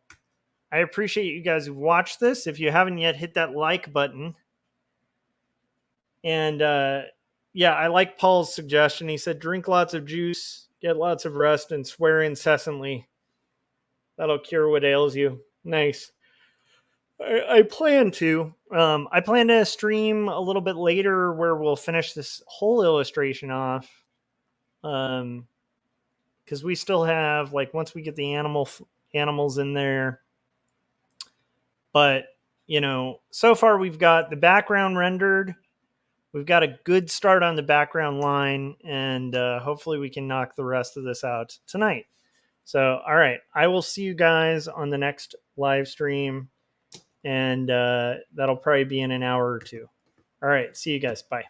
appreciate you guys who've watched this. If you haven't yet, hit that like button. And yeah, I like Paul's suggestion. He said, drink lots of juice, get lots of rest, and swear incessantly. That'll cure what ails you. Nice. I plan to. I plan to stream a little bit later where we'll finish this whole illustration off. Because we still have, like, once we get the animals in there. But, so far we've got the background rendered. We've got a good start on the background line, and hopefully we can knock the rest of this out tonight. So, all right, I will see you guys on the next live stream, and that'll probably be in an hour or two. All right, see you guys. Bye.